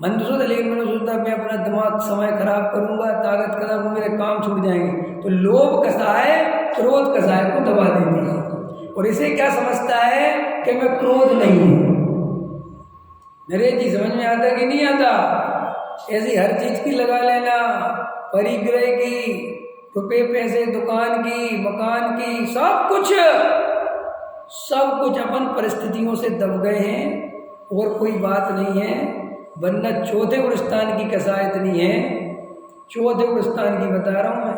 मन तो सोचता, लेकिन मैंने सोचता मैं अपना दिमाग समय खराब करूंगा, ताकत करूंगा, मेरे काम छूट जाएंगे। तो लोभ कसाय, क्रोध कसाय को दबा देती है और इसे क्या समझता है कि मैं क्रोध नहीं हूं। नरेश जी समझ में आता कि नहीं आता? ऐसी हर चीज की लगा लेना, परिग्रह की, रुपए पैसे, दुकान की, मकान की, सब कुछ अपन परिस्थितियों से दब गए हैं और कोई बात नहीं है। वरना चौथे गुणस्थान की कसाय इतनी है, चौथे गुणस्थान की बता रहा हूं मैं,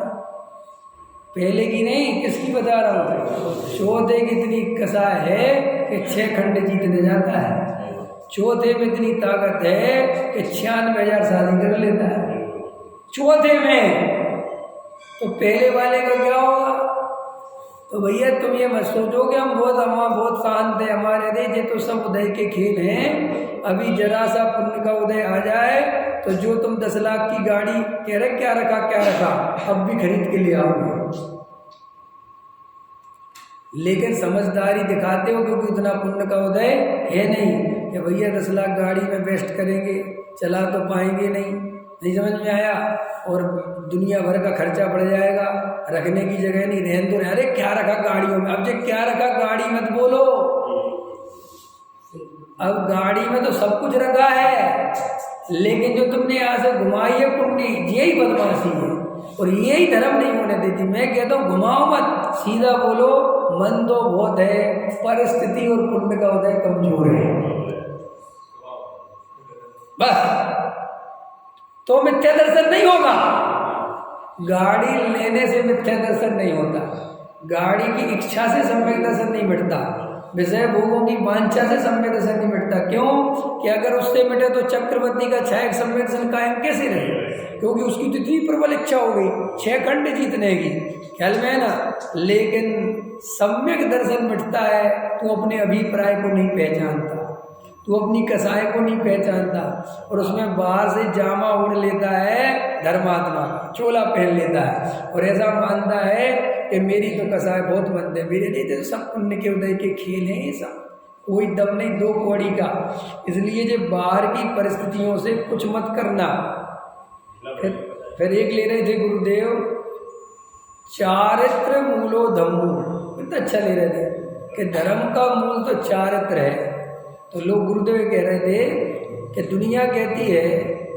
पहले की नहीं, किसकी बता रहा हूं। चौथे की इतनी कसाय है कि 6 खंड जीतने जाता है। चौथे में इतनी ताकत है कि 96,000 शादी कर लेता है चौथे में। तो पहले वाले का क्या होगा? तो भैया तुम ये मत सोचो कि हम बहुत शांत है, हमारे दे तो सब उदय के खेल हैं। अभी जरा सा पुण्य का उदय आ जाए तो जो तुम 10 लाख की गाड़ी कह रहे क्या रखा अब भी खरीद के ले आओगे। लेकिन समझदारी दिखाते हो क्योंकि इतना पुण्य का उदय है नहीं कि भैया 10 लाख गाड़ी में वेस्ट करेंगे, चला तो पाएंगे नहीं समझ में आया। और दुनिया भर का खर्चा बढ़ जाएगा, रखने की जगह नहीं, रहने दो। अरे क्या रखा गाड़ियों में? अब जो क्या रखा गाड़ी मत बोलो, अब गाड़ी में तो सब कुछ रखा है, लेकिन जो तुमने यहाँ से घुमाई है कुंडी, यही बदमाशी है और यही धर्म नहीं होने देती। मैं कहता हूँ घुमाओ मत, सीधा बोलो मन तो बहुत है, परिस्थिति और पुण्य का उदय कमजोर है, बस। तो मिथ्या दर्शन नहीं होगा। गाड़ी लेने से मिथ्या दर्शन नहीं होता, गाड़ी की इच्छा से सम्यक दर्शन नहीं मिटता, विषय भोगों की वांछा से सम्यक दर्शन नहीं मिटता। क्यों कि अगर उससे मिटे तो चक्रवर्ती का 6 सम्यक दर्शन कायम कैसे रहे? क्योंकि उसकी तो इतनी प्रबल इच्छा हो गई 6 खंड जीतने की, ख्याल में है ना। लेकिन सम्यक दर्शन मिटता है, तू अपने अभिप्राय को नहीं पहचानता, तू अपनी कसाय को नहीं पहचानता और उसमें बाहर से जामा ओढ़ लेता है धर्मात्मा का, चोला पहन लेता है और ऐसा मानता है कि मेरी तो कसाय बहुत मंद है, मेरे लिए तो सब पुण्य के उदय के खेल हैं, ये सब कोई दम नहीं 2 कौड़ी का। इसलिए जो बाहर की परिस्थितियों से कुछ मत करना। फिर एक ले रहे थे गुरुदेव, चारित्र मूलो धम्मो, कितना अच्छा ले रहे थे कि धर्म का मूल तो चारित्र है। तो लोग गुरुदेव कह रहे थे कि दुनिया कहती है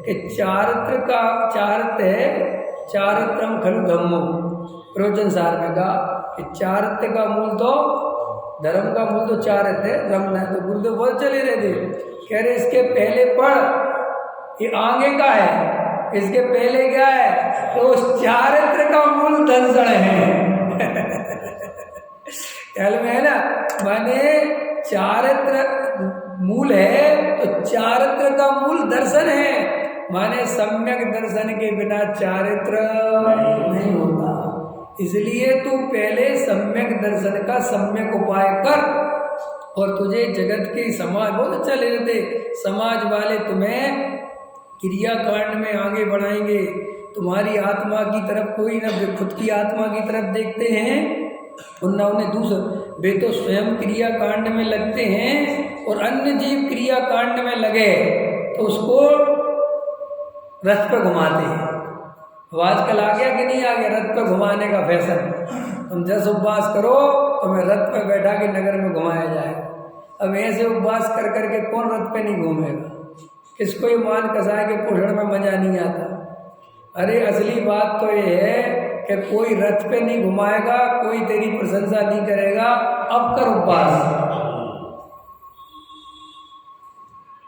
कि चारित्र है, चारित्रम खलु धम्मो। प्रवचन सार में कहा कि चारित्र का मूल तो, धर्म का मूल तो चारित्र है, धर्म है। तो गुरुदेव बहुत चले रहे थे, कह रहे इसके पहले पढ़, ये आगे का है, इसके पहले क्या है? तो उस चारित्र का मूल दर्शन है। ख्याल में है ना, माने चारित्र मूल है तो चारित्र का मूल दर्शन है, माने सम्यक दर्शन के बिना चारित्र नहीं होता। इसलिए तू पहले सम्यक दर्शन का सम्यक उपाय कर और तुझे जगत के समाज, बहुत अच्छा ले लेते, समाज वाले तुम्हें क्रियाकांड में आगे बढ़ाएंगे, तुम्हारी आत्मा की तरफ कोई न खुद की आत्मा की तरफ देखते हैं और न उन्हें दूसरे, वे तो स्वयं क्रिया कांड में लगते हैं और अन्य जीव क्रिया कांड में लगे तो उसको रथ पर घुमाते हैं। अब आजकल आ गया कि नहीं आ गया रथ पर घुमाने का फैशन? तुम 10 उपवास करो तो मैं रथ पर बैठा के नगर में घुमाया जाएगा। अब ऐसे उपवास कर करके कौन रथ पे नहीं घूमेगा? किसको ये मान कसाय के पोषण में मजा नहीं आता। अरे असली बात तो ये है कि कोई रथ पे नहीं घुमाएगा, कोई तेरी प्रशंसा नहीं करेगा, अब कर उपवास।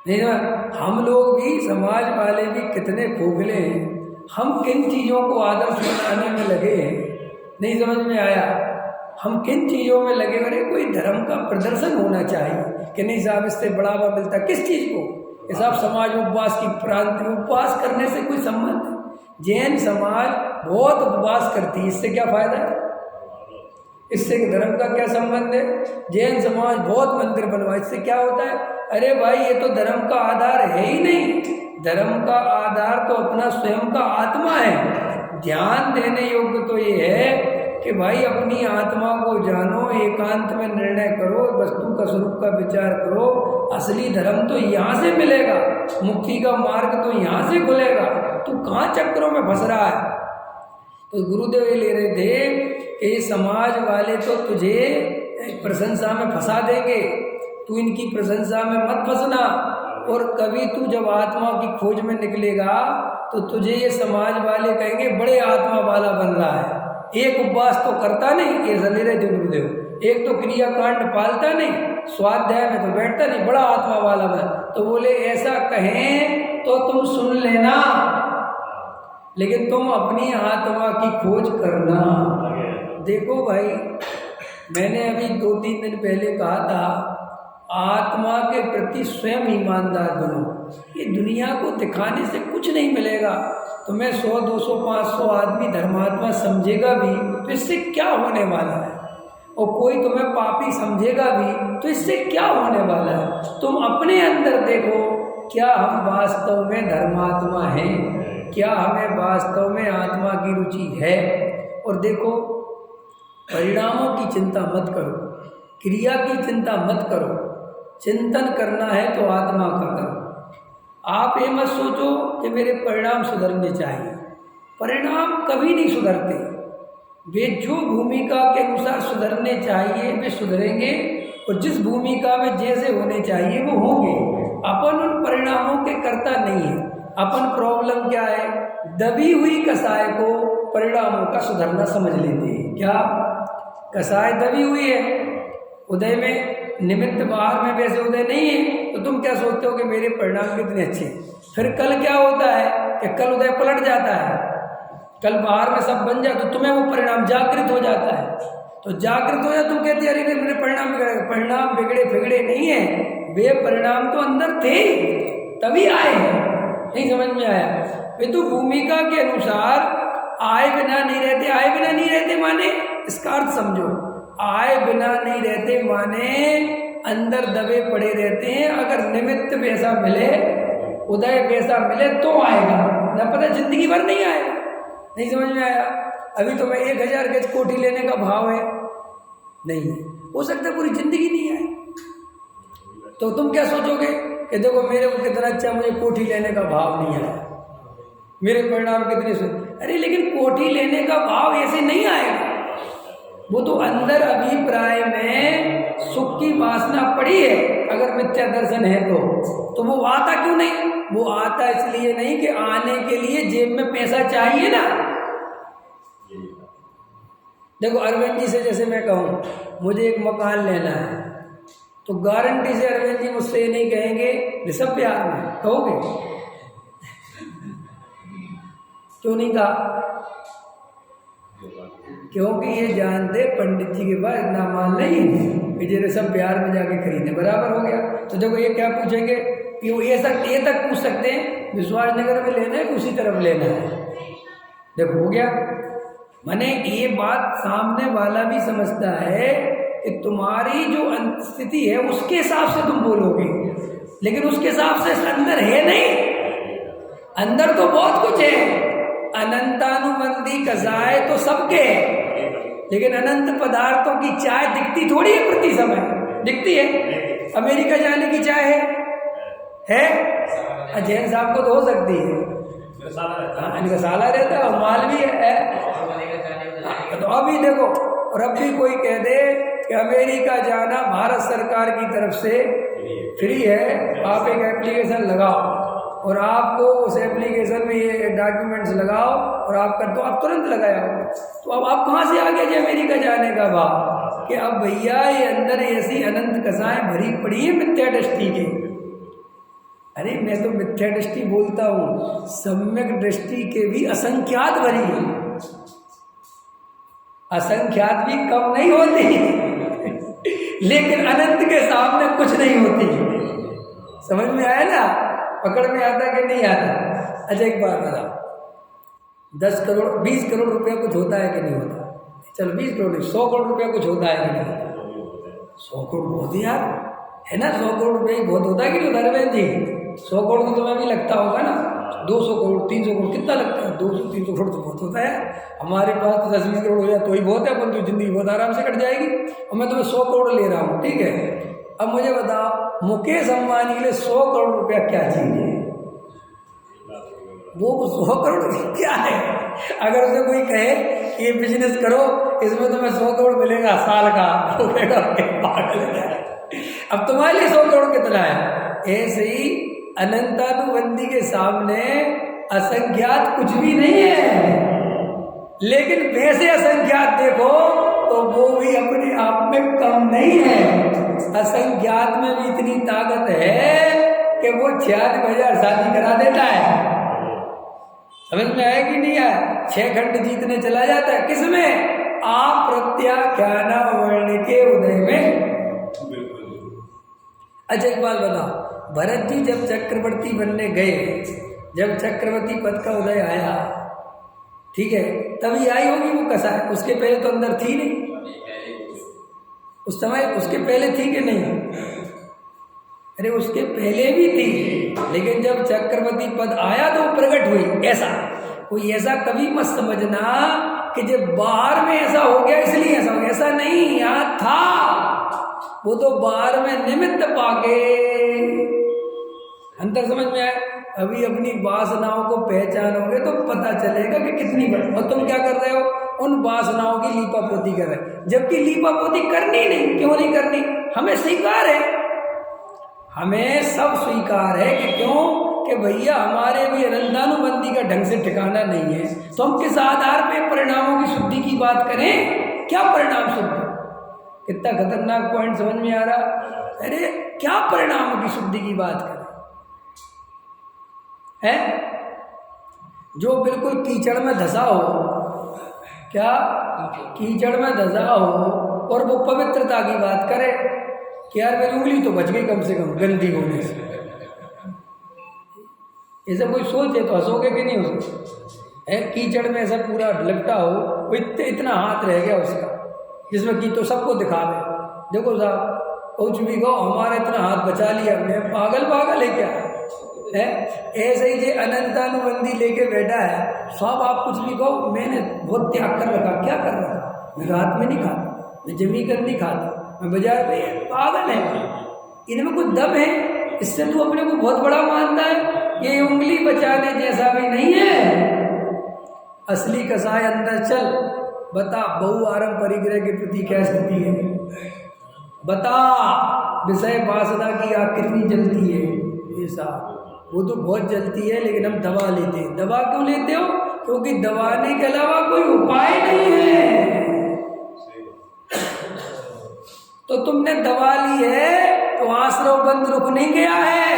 नहीं ना, हम लोग भी, समाज वाले भी कितने खोखले हैं। हम किन चीज़ों को आदर्श बनाने में लगे हैं, नहीं समझ में आया। हम किन चीज़ों में लगे, अरे कोई धर्म का प्रदर्शन होना चाहिए कि नहीं साहब इससे बढ़ावा मिलता, किस चीज़ को, ये साहब समाज में उपवास की प्रांत में, उपवास करने से कोई संबंध है। जैन समाज बहुत उपवास करती है, इससे क्या फायदा है, इससे धर्म का क्या संबंध है। जैन समाज बहुत मंदिर बनवाए, इससे क्या होता है। अरे भाई ये तो धर्म का आधार है ही नहीं, धर्म का आधार तो अपना स्वयं का आत्मा है। ध्यान देने योग्य तो ये है कि भाई अपनी आत्मा को जानो, एकांत में निर्णय करो, वस्तु का स्वरूप का विचार करो। असली धर्म तो यहाँ से मिलेगा, मुक्ति का मार्ग तो यहाँ से खुलेगा। तू कहाँ चक्रों में फंस रहा है। तो गुरुदेव ये ले रहे थे कि ये समाज वाले तो तुझे प्रशंसा में फंसा देंगे, तू इनकी प्रशंसा में मत फंसना। और कभी तू जब आत्मा की खोज में निकलेगा तो तुझे ये समाज वाले कहेंगे बड़े आत्मा वाला बन रहा है, एक उपवास तो करता नहीं, ये ले रहे थे गुरुदेव, एक तो क्रियाकांड पालता नहीं, स्वाध्याय में तो बैठता नहीं, बड़ा आत्मा वाला बन। तो बोले ऐसा कहें तो तुम सुन लेना, लेकिन तुम अपनी आत्मा की खोज करना। देखो भाई, मैंने अभी 2-3 दिन पहले कहा था, आत्मा के प्रति स्वयं ईमानदार बनो। ये दुनिया को दिखाने से कुछ नहीं मिलेगा। तुम्हें 100, 200, 500 आदमी धर्मात्मा समझेगा भी तो इससे क्या होने वाला है, और कोई तुम्हें पापी समझेगा भी तो इससे क्या होने वाला है। तुम अपने अंदर देखो, क्या हम वास्तव में धर्मात्मा हैं, क्या हमें वास्तव में आत्मा की रुचि है। और देखो, परिणामों की चिंता मत करो, क्रिया की चिंता मत करो, चिंतन करना है तो आत्मा का करो। आप ये मत सोचो कि मेरे परिणाम सुधरने चाहिए, परिणाम कभी नहीं सुधरते। वे जो भूमिका के अनुसार सुधरने चाहिए वे सुधरेंगे, और जिस भूमिका में जैसे होने चाहिए वो होंगे। अपन उन परिणामों के कर्ता नहीं है। अपन प्रॉब्लम क्या है, दबी हुई कसाय को परिणामों का सुधरना समझ लेते हैं। क्या कसाय दबी हुई है, उदय में निमित्त बाहर में वैसे उदय नहीं है, तो तुम क्या सोचते हो कि मेरे परिणाम कितने अच्छे। फिर कल क्या होता है कि कल उदय पलट जाता है, कल बाहर में सब बन जाए तो तुम्हें वो परिणाम जागृत हो जाता है। तो जागृत हो जाए तुम कहते हैं अरे मेरे परिणाम बिगड़े। परिणाम बिगड़े फिगड़े नहीं है, वे परिणाम तो अंदर थे तभी आए हैं। नहीं समझ में आया। वे तो भूमिका के अनुसार आए बिना नहीं रहते। आए बिना नहीं रहते माने इसका अर्थ समझो, आए बिना नहीं रहते माने अंदर दबे पड़े रहते हैं। अगर निमित्त वैसा मिले, उदय वैसा मिले तो आएगा, न पता जिंदगी भर नहीं आएगा। नहीं समझ में आया। अभी तो मैं 1000 गज कोठी लेने का भाव है, नहीं है, हो सकता है पूरी जिंदगी नहीं आए। तो तुम क्या सोचोगे कि देखो मेरे को कितना अच्छा, मुझे कोठी लेने का भाव नहीं आया, मेरे परिणाम कितने सुन। अरे लेकिन कोठी लेने का भाव ऐसे नहीं आएगा, वो तो अंदर अभिप्राय में सुख की वासना पड़ी है। अगर मिथ्या दर्शन है तो वो आता क्यों नहीं। वो आता इसलिए नहीं कि आने के लिए जेब में पैसा चाहिए ना। देखो अरविंद जी से जैसे मैं कहूँ मुझे एक मकान लेना है, तो गारंटी से अरविंद जी मुझसे ये नहीं कहेंगे ऋषभ प्यार में कहोगे। क्यों नहीं कहा, क्योंकि ये जानते पंडित जी के पास इतना माल नहीं है कि ये सब बिहार में जाके खरीदने बराबर हो गया। तो देखो ये क्या पूछेंगे, ये तक पूछ सकते हैं विश्वास नगर में लेना है कि उसी तरफ लेना है। देखो हो गया। माने ये बात सामने वाला भी समझता है कि तुम्हारी जो स्थिति है उसके हिसाब से तुम बोलोगे, लेकिन उसके हिसाब से अंदर है नहीं। अंदर तो बहुत कुछ है, अनंतानुबंधी कसाय तो सबके है, लेकिन अनंत पदार्थों की चाय दिखती थोड़ी है प्रति समय, दिखती है। अमेरिका जाने की चाय है जैन साहब को तो हो सकती है, इनका साला रहता है और माल भी है। तो अभी देखो, और अब भी कोई कह दे कि अमेरिका जाना भारत सरकार की तरफ से फ्री है, आप एक एप्लीकेशन लगाओ, और आपको उस एप्लीकेशन में ये डॉक्यूमेंट्स लगाओ और आप कर दो, आप तुरंत लगाओ। तो अब आप कहाँ से आ गए जी अमेरिका जाने का भाव कि अब भैया ये अंदर ऐसी अनंत कसाएं भरी पड़ी है मिथ्या दृष्टि के। अरे मैं तो मिथ्या दृष्टि बोलता हूँ, सम्यक दृष्टि के भी असंख्यात भरी है, असंख्यात भी कम नहीं होती लेकिन अनंत के सामने कुछ नहीं होती। समझ में आया ना, पकड़ में आता कि नहीं आता? अच्छा एक बात बता, 10 करोड़ 20 करोड़ रुपया कुछ होता है कि नहीं होता? चल 20 करोड़ नहीं, 100 करोड़ रुपया कुछ होता है कि नहीं होता? 100 करोड़ बहुत ही यार है ना, 100 करोड़ रुपया ही बहुत होता है कि नहीं धर्मेंद्र जी? 100 करोड़ तो तुम्हें भी लगता होगा ना, 200 करोड़ 300 करोड़ कितना लगता है? 200-300 करोड़ तो बहुत होता है। हमारे पास तो 10-20 करोड़ हो जाए तो ही बहुत है, अपन तो जिंदगी बहुत आराम से कट जाएगी। और मैं तुम्हें 100 करोड़ ले रहा हूँ, ठीक है? अब मुझे बताओ मुकेश अंबानी के लिए 100 करोड़ रुपया क्या चीज है? वो 100 करोड़ क्या है? अगर उसे कोई कहे कि ये बिजनेस करो इसमें तुम्हें 100 करोड़ मिलेगा साल का, तो कहेगा पागल है। अब तुम्हारे लिए 100 करोड़ कितना है? ऐसे ही अनंतानुबंधी के सामने असंख्यात कुछ भी नहीं है, लेकिन वैसे असंख्यात देखो तो वो भी अपने आप में कम नहीं है। असंख्यात में भी इतनी ताकत है कि वो 96,000 शादी करा देता है। समझ में आया कि नहीं आया? 6 खंड जीतने चला जाता है, किसमें? आप प्रत्याख्यान वर्ण के उदय में। अच्छा एक बात बताओ, भरत जी जब चक्रवर्ती बनने गए, जब चक्रवर्ती पद का उदय आया, ठीक है, तभी आई होगी वो कसाई, उसके पहले तो अंदर थी नहीं, उस समय उसके पहले थी कि नहीं? अरे उसके पहले भी थी, लेकिन जब चक्रवर्ती पद आया तो प्रकट हुई। ऐसा कोई ऐसा कभी मत समझना कि जब बाहर में ऐसा हो गया इसलिए ऐसा हो गया, ऐसा नहीं, यहाँ था वो तो बाहर में निमित्त पाके। अंतर समझ में आया? अभी अपनी वासनाओं को पहचानोगे तो पता चलेगा कि कितनी बड़ी। और तुम क्या कर रहे हो? उन वासनाओं की लीपापोती कर रहे, जबकि लीपापोती करनी नहीं। क्यों नहीं करनी? हमें स्वीकार है, हमें सब स्वीकार है कि क्यों कि भैया हमारे भी अनंतानुबंधी का ढंग से ठिकाना नहीं है, तो हम किस आधार पे परिणामों की शुद्धि की बात करें? क्या परिणाम शुद्धि? कितना खतरनाक पॉइंट समझ में आ रहा? अरे क्या परिणामों की शुद्धि की बात करें है? जो बिल्कुल कीचड़ में धसा हो, क्या कीचड़ में धसा हो और वो पवित्रता की बात करे कि यार मेरी उंगली तो बच गई कम से कम गंदी होने से, ऐसा कोई सोचे तो हंसोगे कि नहीं हंसोगे? है कीचड़ में ऐसा पूरा लपटा हो, वो इतना हाथ रह गया उसका जिसमें की तो सबको दिखा दे, देखो साहब कुछ भी कहो हमारा इतना हाथ बचा लिया हमने, पागल है क्या है? ऐसे ही जो अनंतानुबंधी लेके बैठा है, सब आप कुछ भी कहो मैंने बहुत त्याग कर रखा, क्या कर रखा? मैं रात में नहीं खाता, मैं जमी कर नहीं खाता, मैं बाजार में, पागल है, इनमें कुछ दम है, इससे तू अपने को बहुत बड़ा मानता है। ये उंगली बचाने जैसा भी नहीं है। असली कसाई अंदर चल, बता बहु आरंभ परिग्रह के प्रति क्या स्थिति है, बता विषय वासना की आग कितनी जलती है। ऐसा वो तो बहुत जलती है, लेकिन हम दबा लेते हैं। दबा क्यों लेते हो? क्योंकि दबाने के अलावा कोई उपाय नहीं है। तो तुमने दबा ली है तो आश्रव बंद रुक नहीं गया है,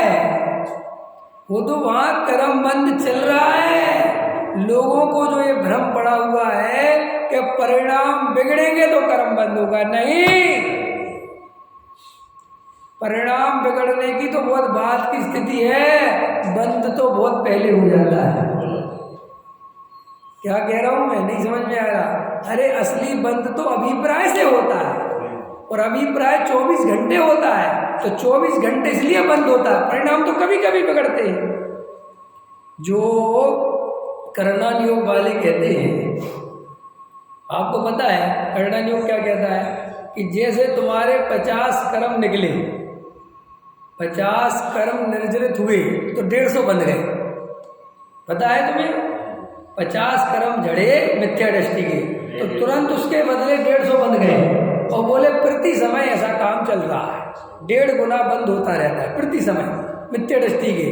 वो तो वहां कर्म बंद चल रहा है। लोगों को जो ये भ्रम पड़ा हुआ है कि परिणाम बिगड़ेंगे तो कर्म बंद होगा, नहीं, परिणाम बिगड़ने की तो बहुत बात की स्थिति है, बंद तो बहुत पहले हो जाता है। क्या कह रहा हूं मैं? नहीं समझ में आ रहा? अरे असली बंद तो अभिप्राय से होता है, और अभिप्राय 24 घंटे होता है, तो 24 घंटे इसलिए बंद होता है, परिणाम तो कभी कभी बिगड़ते हैं। जो करणान योग वाले कहते हैं, आपको पता है करणान योग क्या कहता है? कि जैसे तुम्हारे 50 कर्म निकले, 50 कर्म निर्जरित हुए तो 150 बन गए, पता है तुम्हें? 50 कर्म झड़े मिथ्या दृष्टि के, तो तुरंत उसके बदले 150 बन गए। और बोले प्रति समय ऐसा काम चल रहा है, 1.5 गुना बंद होता रहता है प्रति समय मिथ्या दृष्टि के।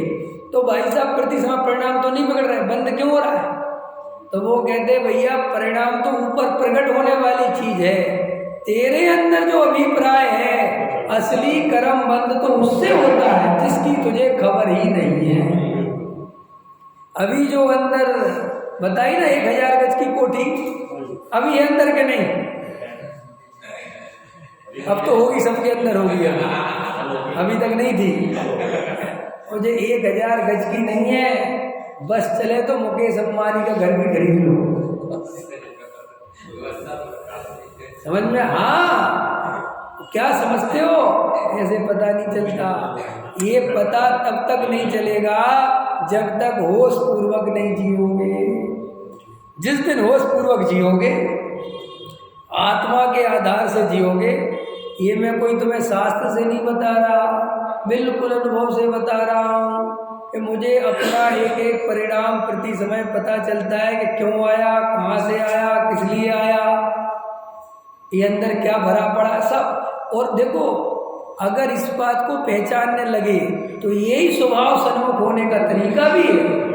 तो भाई साहब प्रति समय परिणाम तो नहीं पकड़ रहे, बंद क्यों हो रहा है? तो वो कहते भैया परिणाम तो ऊपर प्रकट होने वाली चीज है, तेरे अंदर जो अभिप्राय है असली कर्म बंद तो उससे होता है जिसकी तुझे खबर ही नहीं है। अभी जो अंदर बताई ना 1000 गज की कोठी, अभी है अंदर के नहीं? अब तो होगी, सबके अंदर होगी, अभी तक नहीं थी। मुझे 1000 गज की नहीं है, बस चले तो मुकेश अंबानी का घर भी खरीद लो। समझ में? हाँ, क्या समझते हो? ऐसे पता नहीं चलता। ये पता तब तक नहीं चलेगा जब तक होश पूर्वक नहीं जियोगे। जिस दिन होश पूर्वक जियोगे, आत्मा के आधार से जियोगे, ये मैं कोई तुम्हें शास्त्र से नहीं बता रहा, बिल्कुल अनुभव से बता रहा हूँ कि मुझे अपना एक एक परिणाम प्रति समय पता चलता है कि क्यों आया, कहाँ से आया, किस लिए आया, ये अंदर क्या भरा पड़ा सब। और देखो, अगर इस बात को पहचानने लगे तो यही स्वभाव सन्मुख होने का तरीका भी है।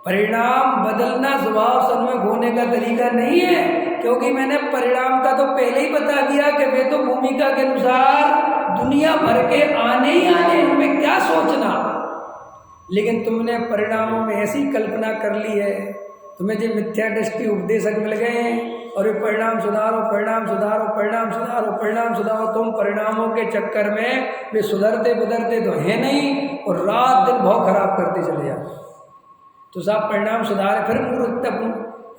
परिणाम बदलना स्वभाव सन्मुख होने का तरीका नहीं है, क्योंकि मैंने परिणाम का तो पहले ही बता दिया कि वे तो भूमिका के अनुसार दुनिया भर के आने ही आने, उनमें क्या सोचना। लेकिन तुमने परिणामों में ऐसी कल्पना कर ली है, तुम्हें जो मिथ्या दृष्टि उपदेशक मिल गए हैं और ये परिणाम सुधारो, परिणाम सुधारो, परिणाम सुधारो, परिणाम सुधारो। तुम परिणामों के चक्कर में वे सुधरते बुधरते तो है नहीं और रात दिन भाव खराब करते चले जाते। तो साहब परिणाम सुधारे, फिर मूर्खतापूर्ण।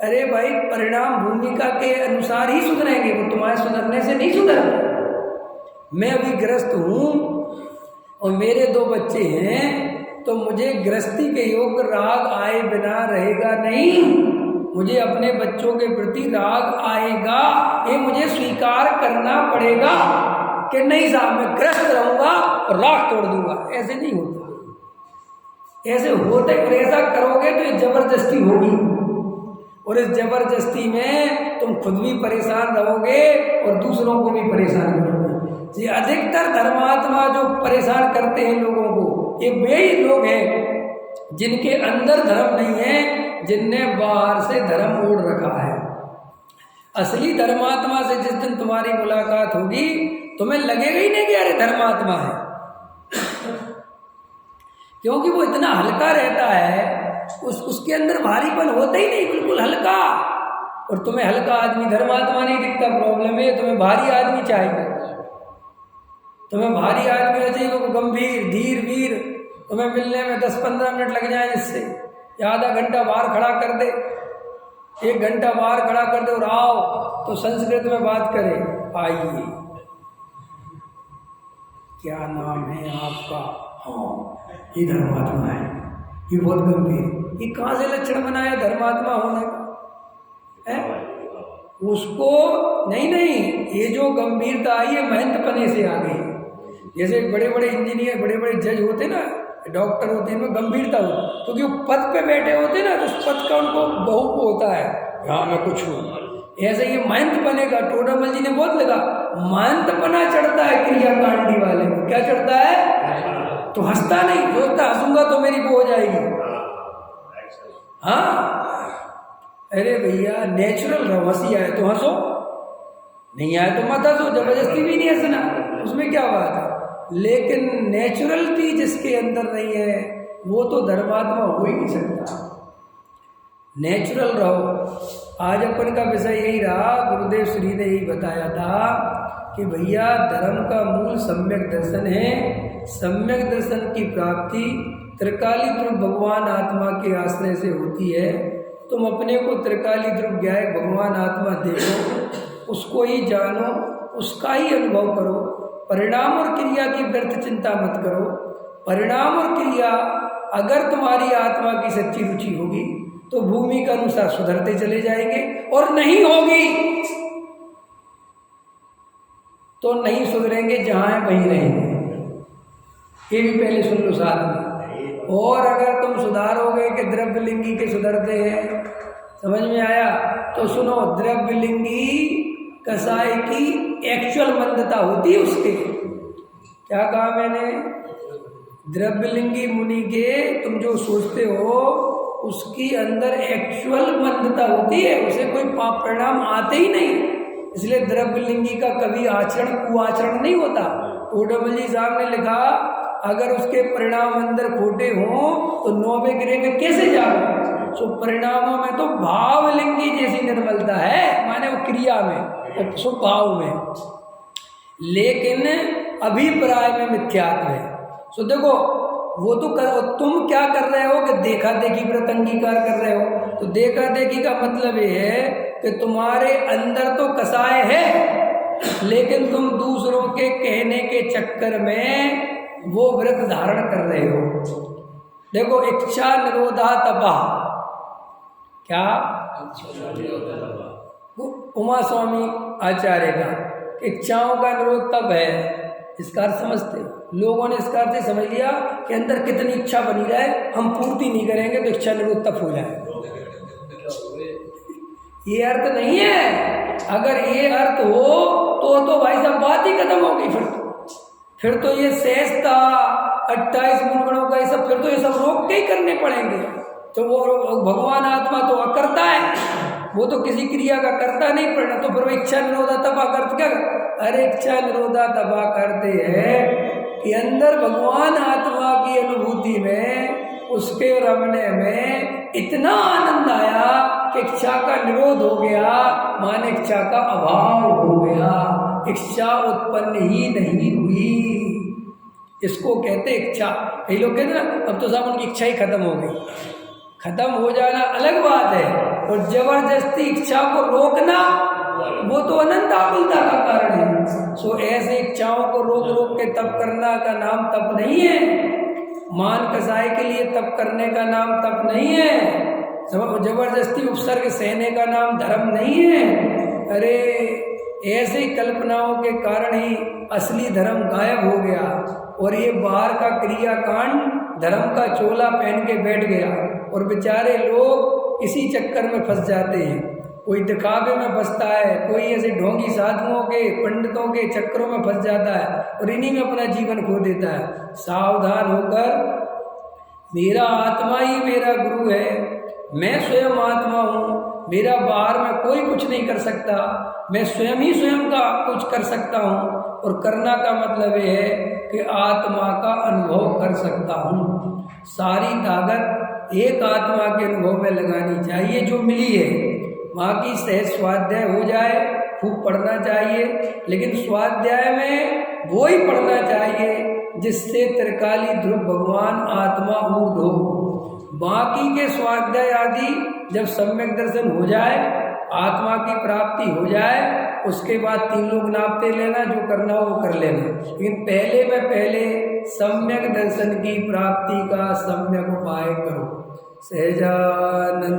अरे भाई, परिणाम भूमिका के अनुसार ही सुधरेंगे, वो तुम्हारे सुधरने से नहीं सुधरते। मैं अभी ग्रस्त हूँ और मेरे 2 बच्चे हैं, तो मुझे गृहस्थी के योग राग आए बिना रहेगा नहीं। मुझे अपने बच्चों के प्रति राग आएगा, ये मुझे स्वीकार करना पड़ेगा कि नहीं साहब मैं ग्रस्त रहूंगा और राग तोड़ दूंगा। ऐसे नहीं होता, ऐसे होते और ऐसा करोगे तो ये जबरदस्ती होगी, और इस जबरदस्ती में तुम खुद भी परेशान रहोगे और दूसरों को भी परेशान करोगे। ये अधिकतर धर्मात्मा जो परेशान करते हैं लोगों को, ये वे ही लोग हैं जिनके अंदर धर्म नहीं है, जिनने बाहर से धर्म ओढ़ रखा है। असली धर्मात्मा से जिस दिन तुम्हारी मुलाकात होगी, तुम्हें लगेगा ही नहीं कि अरे धर्मात्मा है, क्योंकि वो इतना हल्का रहता है, उसके अंदर भारीपन होता ही नहीं, बिल्कुल हल्का। और तुम्हें हल्का आदमी धर्मात्मा नहीं दिखता, प्रॉब्लम है तुम्हें भारी आदमी चाहिए। तुम्हें भारी आदमी चाहिए, वो गंभीर धीर वीर, तुम्हें मिलने में 10-15 मिनट लग जाए, जिससे या आधा घंटा बाहर खड़ा कर दे, 1 घंटा बाहर खड़ा कर दे और आओ तो संस्कृत में बात करें, आइए क्या नाम है आपका, हाँ ये धर्मात्मा है, ये बहुत गंभीर, ये कहाँ से लक्षण बनाया धर्मात्मा होने का है? उसको नहीं, ये जो गंभीरता आई है महंतपने से आ गई। जैसे बड़े बड़े इंजीनियर, बड़े बड़े जज होते ना, डॉक्टर होते हैं, उनमें गंभीरता होती है, क्योंकि वो पद पे बैठे होते ना, तो उस पद का उनको बहुत होता है, हाँ मैं कुछ हूँ। ऐसे ये महंतपने का टोडामल जी ने बहुत लगा, महंतपना चढ़ता है क्रियाकांडी वाले को। क्या चढ़ता है? तो हंसता नहीं, सोचता हंसूंगा तो मेरी वो हो जाएगी। हाँ अरे भैया नेचुरल रहो, हंसी आए तो हंसो, नहीं आए तो मत हंसो, जबरदस्ती भी नहीं हंसना, उसमें क्या बात है। लेकिन नेचुरलिटी जिसके अंदर नहीं है वो तो धर्मात्मा हो ही नहीं सकता। नेचुरल रहो। आज अपन का विषय यही रहा, गुरुदेव श्री ने यही बताया था कि भैया धर्म का मूल सम्यक दर्शन है। सम्यक दर्शन की प्राप्ति त्रिकाली ध्रुव भगवान आत्मा के आश्रय से होती है। तुम अपने को त्रिकाली ध्रुव ज्ञाय भगवान आत्मा देखो, उसको ही जानो, उसका ही अनुभव करो। परिणाम और क्रिया की व्यर्थ चिंता मत करो। परिणाम और क्रिया अगर तुम्हारी आत्मा की सच्ची रुचि होगी तो भूमि के अनुसार सुधरते चले जाएंगे, और नहीं होगी तो नहीं सुधरेंगे, जहां है वहीं रहेंगे। ये भी पहले सुन लो साथ में। और अगर तुम सुधारोगे कि द्रव्यलिंगी के सुधरते हैं, समझ में आया? तो सुनो, द्रव्यलिंगी कसाई की एक्चुअल मंदता होती है उसके। क्या कहा मैंने? द्रव्यलिंगी मुनि के तुम जो सोचते हो उसकी अंदर एक्चुअल मंदता होती है, उसे कोई पाप परिणाम आते ही नहीं। इसलिए द्रव्यलिंगी का कभी आचरण कुआचरण नहीं होता। ओडमल साहब ने लिखा अगर उसके परिणाम अंदर खोटे हों तो 9वें गिरे में कैसे जाओ। सो परिणामों में तो भावलिंगी जैसी निर्मलता है, माने वो क्रिया में, स्वभाव में, लेकिन अभिप्राय में मिथ्यात्व है। सो देखो वो तो तुम क्या कर रहे हो कि देखा देखी व्रत अंगीकार कर रहे हो। तो देखा देखी का मतलब ये है कि तुम्हारे अंदर तो कसाय है, लेकिन तुम दूसरों के कहने के चक्कर में वो व्रत धारण कर रहे हो। देखो इच्छा निरोधा तपा, क्या उमा स्वामी आचार्य का इच्छाओं का निरोध तब है, इसका अर्थ समझते हो। लोगों ने इसका अर्थ समझ लिया कि अंदर कितनी इच्छा बनी रहे, हम पूर्ति नहीं करेंगे तो इच्छा निरोध तप हो जाए। ये अर्थ नहीं है। अगर ये अर्थ हो तो भाई साहब बात ही खत्म हो गई। फिर तो ये सहजता 28 मूल गुणों का ये सब, फिर तो ये सब रोक के ही करने पड़ेंगे। तो वो भगवान आत्मा तो अकर्ता है, वो तो किसी क्रिया का करता नहीं पड़ना। तो फिर वो इच्छा निरोधा तपा करते क्या? अरे इच्छा निरोधा तपा करते हैं कि अंदर भगवान आत्मा की अनुभूति में, उसके रमने में इतना आनंद आया कि इच्छा का निरोध हो गया, माने इच्छा का अभाव हो गया, इच्छा उत्पन्न ही नहीं हुई। इसको कहते इच्छा। कई लोग कहते ना अब तो साहब उनकी इच्छा ही खत्म हो गई। खत्म हो जाना अलग बात है, और जबरदस्ती इच्छा को रोकना वो तो अनंत आकुलता का कारण है। सो ऐसे इच्छाओं को रोक रोक के तप करना का नाम तप नहीं है। मान कसाई के लिए तप करने का नाम तप नहीं है। जबरदस्ती उपसर्ग सहने का नाम धर्म नहीं है। अरे ऐसे कल्पनाओं के कारण ही असली धर्म गायब हो गया, और ये बाहर का क्रियाकांड धर्म का चोला पहन के बैठ गया, और बेचारे लोग इसी चक्कर में फंस जाते हैं। कोई दिखावे में फंसता है, कोई ऐसे ढोंगी साधुओं के, पंडितों के चक्करों में फंस जाता है, और इन्हीं में अपना जीवन खो देता है। सावधान होकर, मेरा आत्मा ही मेरा गुरु है, मैं स्वयं आत्मा हूँ, मेरा बाहर में कोई कुछ नहीं कर सकता, मैं स्वयं ही स्वयं का कुछ कर सकता हूँ। और करना का मतलब ये है कि आत्मा का अनुभव कर सकता हूँ। सारी ताकत एक आत्मा के अनुभव में लगानी चाहिए जो मिली है। बाकी सहज स्वाध्याय हो जाए, खूब पढ़ना चाहिए, लेकिन स्वाध्याय में वो ही पढ़ना चाहिए जिससे त्रिकाली ध्रुव भगवान आत्मा ऊर्ध हो। बाकी के स्वाध्याय आदि जब सम्यक दर्शन हो जाए, आत्मा की प्राप्ति हो जाए, उसके बाद 3 लोग नापते लेना, जो करना हो वो कर लेना। लेकिन पहले सम्यक दर्शन की प्राप्ति का सम्यक उपाय करो। सहजानंदी।